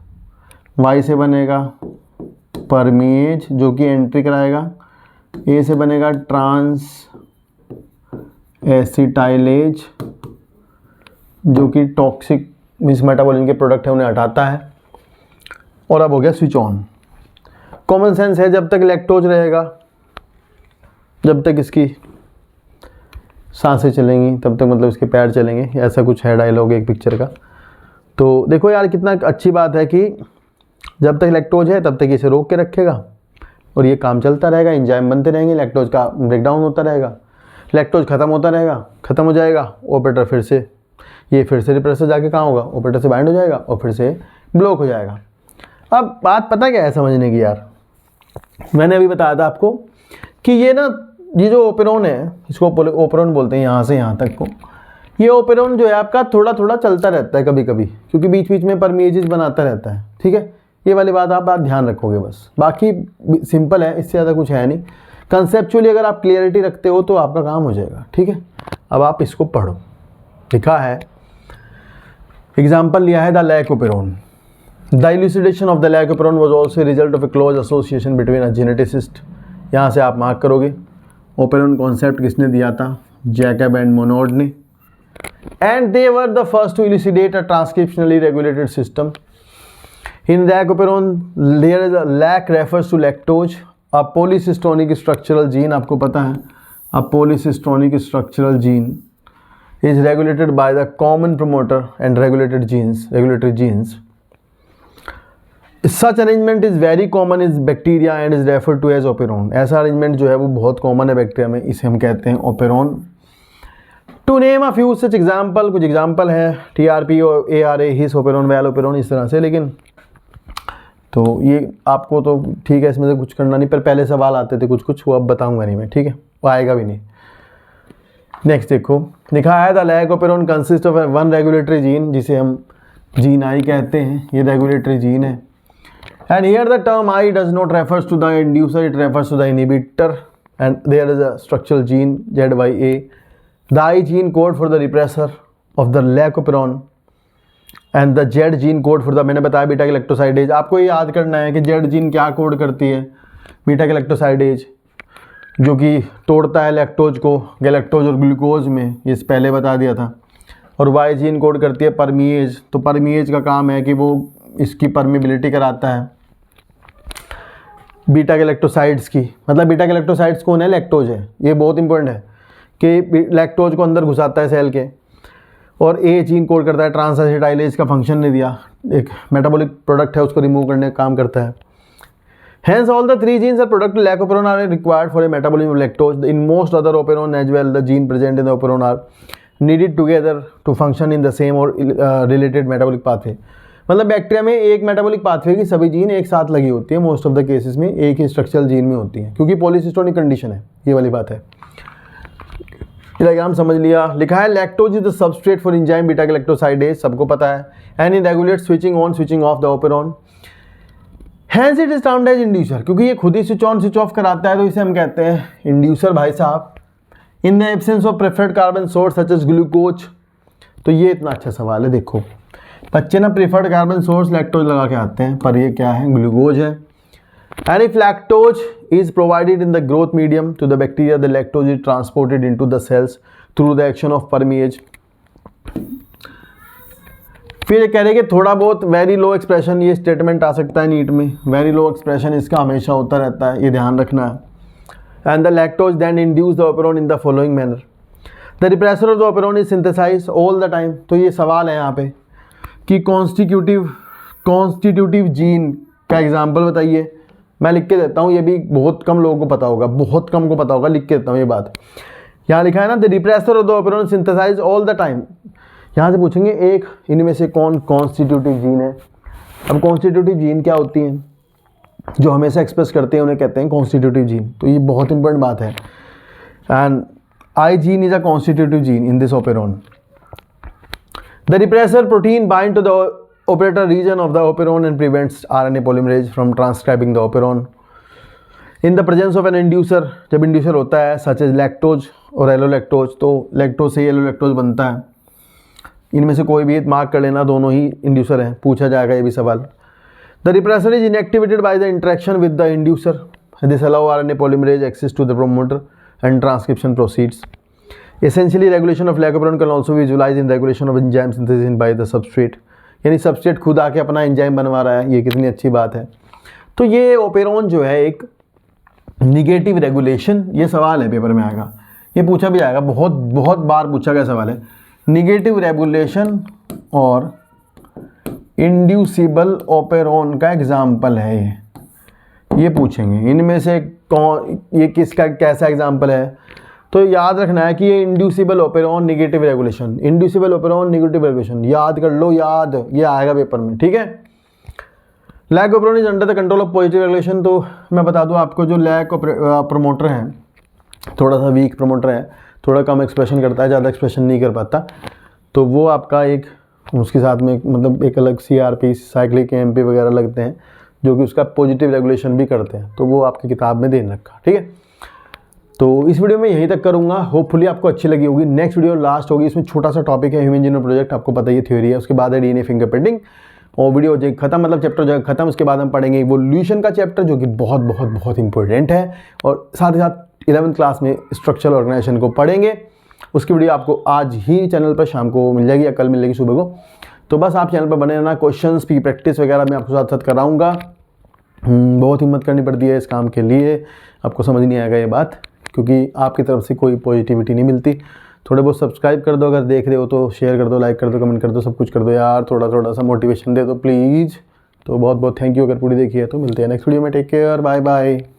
Y से बनेगा परमेज जो कि एंट्री कराएगा, A से बनेगा ट्रांस एसिटाइलेज जो कि टॉक्सिक मिस मेटाबॉलिज्म के प्रोडक्ट है उन्हें हटाता है। और अब हो गया स्विच ऑन। कॉमन सेंस है, जब तक लैक्टोज रहेगा, जब तक इसकी सांसें चलेंगी तब तक मतलब इसके पैर चलेंगे, ऐसा कुछ है डायलॉग एक पिक्चर का। तो देखो यार कितना अच्छी बात है कि जब तक लैक्टोज है तब तक इसे रोक के रखेगा और ये काम चलता रहेगा, एंजाइम बनते रहेंगे, लैक्टोज का ब्रेकडाउन होता रहेगा, लैक्टोज खत्म होता रहेगा, खत्म हो जाएगा, ऑपरेटर फिर से ये फिर से रिप्रेसर जाके कहाँ होगा, ऑपरेटर से बाइंड हो जाएगा और फिर से ब्लॉक हो जाएगा। अब बात पता क्या है समझने की यार, मैंने अभी बताया था आपको कि ये ना, ये जो ओपेरॉन है इसको ओपेरॉन बोलते हैं, यहाँ से यहाँ तक को, ये ओपेरॉन जो है आपका थोड़ा थोड़ा चलता रहता है कभी कभी, क्योंकि बीच बीच में परमेजेस बनाता रहता है। ठीक है, ये वाली बात आप ध्यान रखोगे बस, बाकी सिंपल है, इससे ज़्यादा कुछ है नहीं। कंसेप्चुअली अगर आप क्लियरिटी रखते हो तो आपका काम हो जाएगा। ठीक है, अब आप इसको पढ़ो। लिखा है, एग्जाम्पल लिया है the lac operon. The elucidation of the lac operon was also result of a close association between a geneticist. यहाँ से आप मार्क करोगे, ओपेरॉन कॉन्सेप्ट किसने दिया था? जैकब एंड मोनोड ने। And they were the first to elucidate a transcriptionally regulated system. In lactoperon, there is a lac refers to lactose, a polycystonic structural gene, आपको पता है, a polycystonic structural gene is regulated by the common promoter and regulatory genes. Such arrangement is very common in bacteria and is referred to as operon. ऐसा arrangement जो है वो बहुत common है bacteria में, इसे हम कहते हैं operon. To name a few such example, कुछ example है TRP और ARA, his operon, val operon, इस तरह से। लेकिन तो ये आपको तो ठीक है, इसमें से कुछ करना नहीं, पर पहले सवाल आते थे कुछ कुछ, वो अब बताऊंगा नहीं मैं। ठीक है, वो आएगा भी नहीं। नेक्स्ट देखो, लिखा है the lac operon consist of one regulatory gene, जिसे हम जीन आई कहते हैं, ये रेगुलेटरी जीन है। And here the term I does not refers to the inducer, it refers to the inhibitor, and there is a structural gene ZYA। The I gene code for the repressor of the lac operon and the Z gene code for the, मैंने बताया beta galactosidase. आपको ये याद करना है कि Z gene क्या code करती है? बीटा गैलेक्टोसाइडेज, जो कि तोड़ता है लैक्टोज को गैलेक्टोज और ग्लूकोज में, ये पहले बता दिया था। और Y जीन कोड करती है परमीएज। तो परमीएज का काम है कि वो इसकी परमिबिलिटी कराता है बीटा गैलेक्टोसाइड्स की। मतलब बीटा गैलेक्टोसाइड्स कौन है? लैक्टोज है। ये बहुत इंपॉर्टेंट है कि लैक्टोज को अंदर घुसाता है सेल के। और A जीन कोड करता है ट्रांस एसिटाइलेज का फंक्शन ने दिया, एक मेटाबॉलिक प्रोडक्ट है उसको रिमूव करने का काम करता है। Hence all the three genes are product lactoperon are required for a metabolism of lactose. In most other operon as well, the gene present in the operon are needed together to function in the same or related metabolic pathway. मतलब bacteria में एक metabolic pathway की सभी gene एक साथ लगी होती है, मोस्ट ऑफ द केसेस में एक ही स्ट्रक्चरल जीन में होती है, क्योंकि पॉलीसिस्टोनिक कंडीशन है, ये वाली बात है। डायग्राम समझ लिया। लिखा है lactose is the substrate for enzyme beta galactosidase, सबको पता है। And in regulate switching on switching off the operon. Hence it is termed as inducer, क्योंकि ये खुद ही स्विच ऑन स्विच ऑफ कराता है तो इसे हम कहते हैं इंड्यूसर भाई साहब। In the absence of preferred carbon source such as glucose. तो ये इतना अच्छा सवाल है, देखो बच्चे ना प्रेफर्ड कार्बन सोर्स लैक्टोज लगा के आते हैं, पर ये क्या है? ग्लूकोज है। And if lactose is provided in the growth medium to the bacteria, the lactose is transported into the cells through the action of permease. फिर ये कह रहे हैं कि थोड़ा बहुत वेरी लो एक्सप्रेशन, ये स्टेटमेंट आ सकता है नीट में, वेरी लो एक्सप्रेशन इसका हमेशा होता रहता है, ये ध्यान रखना है। And the lactose then induce the operon in the following manner, the repressor of the operon is synthesise all the time. तो ये सवाल है यहाँ पे कि कॉन्स्टिट्यूटिव जीन का एग्जाम्पल बताइए। मैं लिख के देता हूँ, ये भी बहुत कम लोगों को पता होगा, बहुत कम को पता होगा, लिख के देता हूँ ये बात। यहाँ लिखा है ना, the repressor of the operon synthesise all the time. यहाँ से पूछेंगे एक इनमें से कौन कॉन्स्टिट्यूटिव जीन है। अब कॉन्स्टिट्यूटिव जीन क्या होती हैं, जो हमेशा एक्सप्रेस करते हैं उन्हें कहते हैं कॉन्स्टिट्यूटिव जीन। तो ये बहुत इंपॉर्टेंट बात है। And I gene is a constitutive gene in this operon. The repressor protein bind to the operator region of the operon and prevents RNA polymerase from transcribing the operon. In the presence of an inducer, जब inducer होता है such as lactose और एलोलैक्टोज, तो lactose से एलोलैक्टोज बनता है। इनमें से कोई भी मार्क कर लेना, दोनों ही इंड्यूसर हैं, पूछा जाएगा ये भी सवाल। The repressor is inactivated by the interaction with the inducer. This allow RNA polymerase access to the promoter and transcription proceeds. Essentially, regulation of lac operon can also be visualized in regulation of enzyme synthesis by the substrate. यानी substrate खुद आके अपना enzyme बनवा रहा है, ये कितनी अच्छी बात है। तो ये ओपेरॉन जो है एक निगेटिव रेगुलेशन, ये सवाल है पेपर में आएगा, ये पूछा भी आएगा, बहुत बहुत बार पूछा गया सवाल है। निगेटिव रेगुलेशन और इंड्यूसिबल ओपेरॉन का एग्जाम्पल है ये पूछेंगे। इनमें से कौन, ये किसका कैसा एग्जाम्पल है, तो याद रखना है कि ये inducible operon negative regulation, inducible operon negative regulation, याद कर लो, याद, ये आएगा पेपर में, ठीक है। Lac operon is under the control of positive regulation. तो मैं बता दूं आपको, जो लैक प्रमोटर है थोड़ा सा वीक प्रमोटर है, थोड़ा कम एक्सप्रेशन करता है, ज़्यादा एक्सप्रेशन नहीं कर पाता, तो वो आपका एक उसके साथ में मतलब एक अलग CRP साइक्लिक AMP वगैरह लगते हैं जो कि उसका पॉजिटिव रेगुलेशन भी करते हैं, तो वो आपकी किताब में दे रखा, ठीक है। तो इस वीडियो में यहीं तक करूंगा, होपफुली आपको अच्छी लगी होगी। नेक्स्ट वीडियो लास्ट होगी, इसमें छोटा सा टॉपिक है ह्यूमन जीनोम प्रोजेक्ट, आपको पता ही थ्योरी है, उसके बाद है DNA फिंगरप्रिंटिंग, और वीडियो हो जाएगी खत्म, मतलब चैप्टर हो जाएगा खत्म। उसके बाद हम पढ़ेंगे इवोल्यूशन का चैप्टर, जो कि बहुत बहुत बहुत इंपॉर्टेंट है, और साथ ही साथ 11th क्लास में स्ट्रक्चरल ऑर्गेनाइजेशन को पढ़ेंगे। उसकी वीडियो आपको आज ही चैनल पर शाम को मिल जाएगी या कल मिलेगी सुबह को। तो बस आप चैनल पर बने रहना, क्वेश्चंस की प्रैक्टिस वगैरह मैं आपको साथ साथ कराऊंगा। बहुत हिम्मत करनी पड़ती है इस काम के लिए, आपको समझ नहीं आएगा ये बात, क्योंकि आपकी तरफ से कोई पॉजिटिविटी नहीं मिलती। थोड़े बहुत सब्सक्राइब कर दो, अगर देख रहे हो तो शेयर कर दो, लाइक कर दो, कमेंट कर दो, सब कुछ कर दो यार, थोड़ा थोड़ा सा मोटिवेशन दे दो प्लीज़। तो बहुत बहुत थैंक यू, अगर पूरी देखी है तो। मिलते हैं नेक्स्ट वीडियो में, टेक केयर, बाय बाय।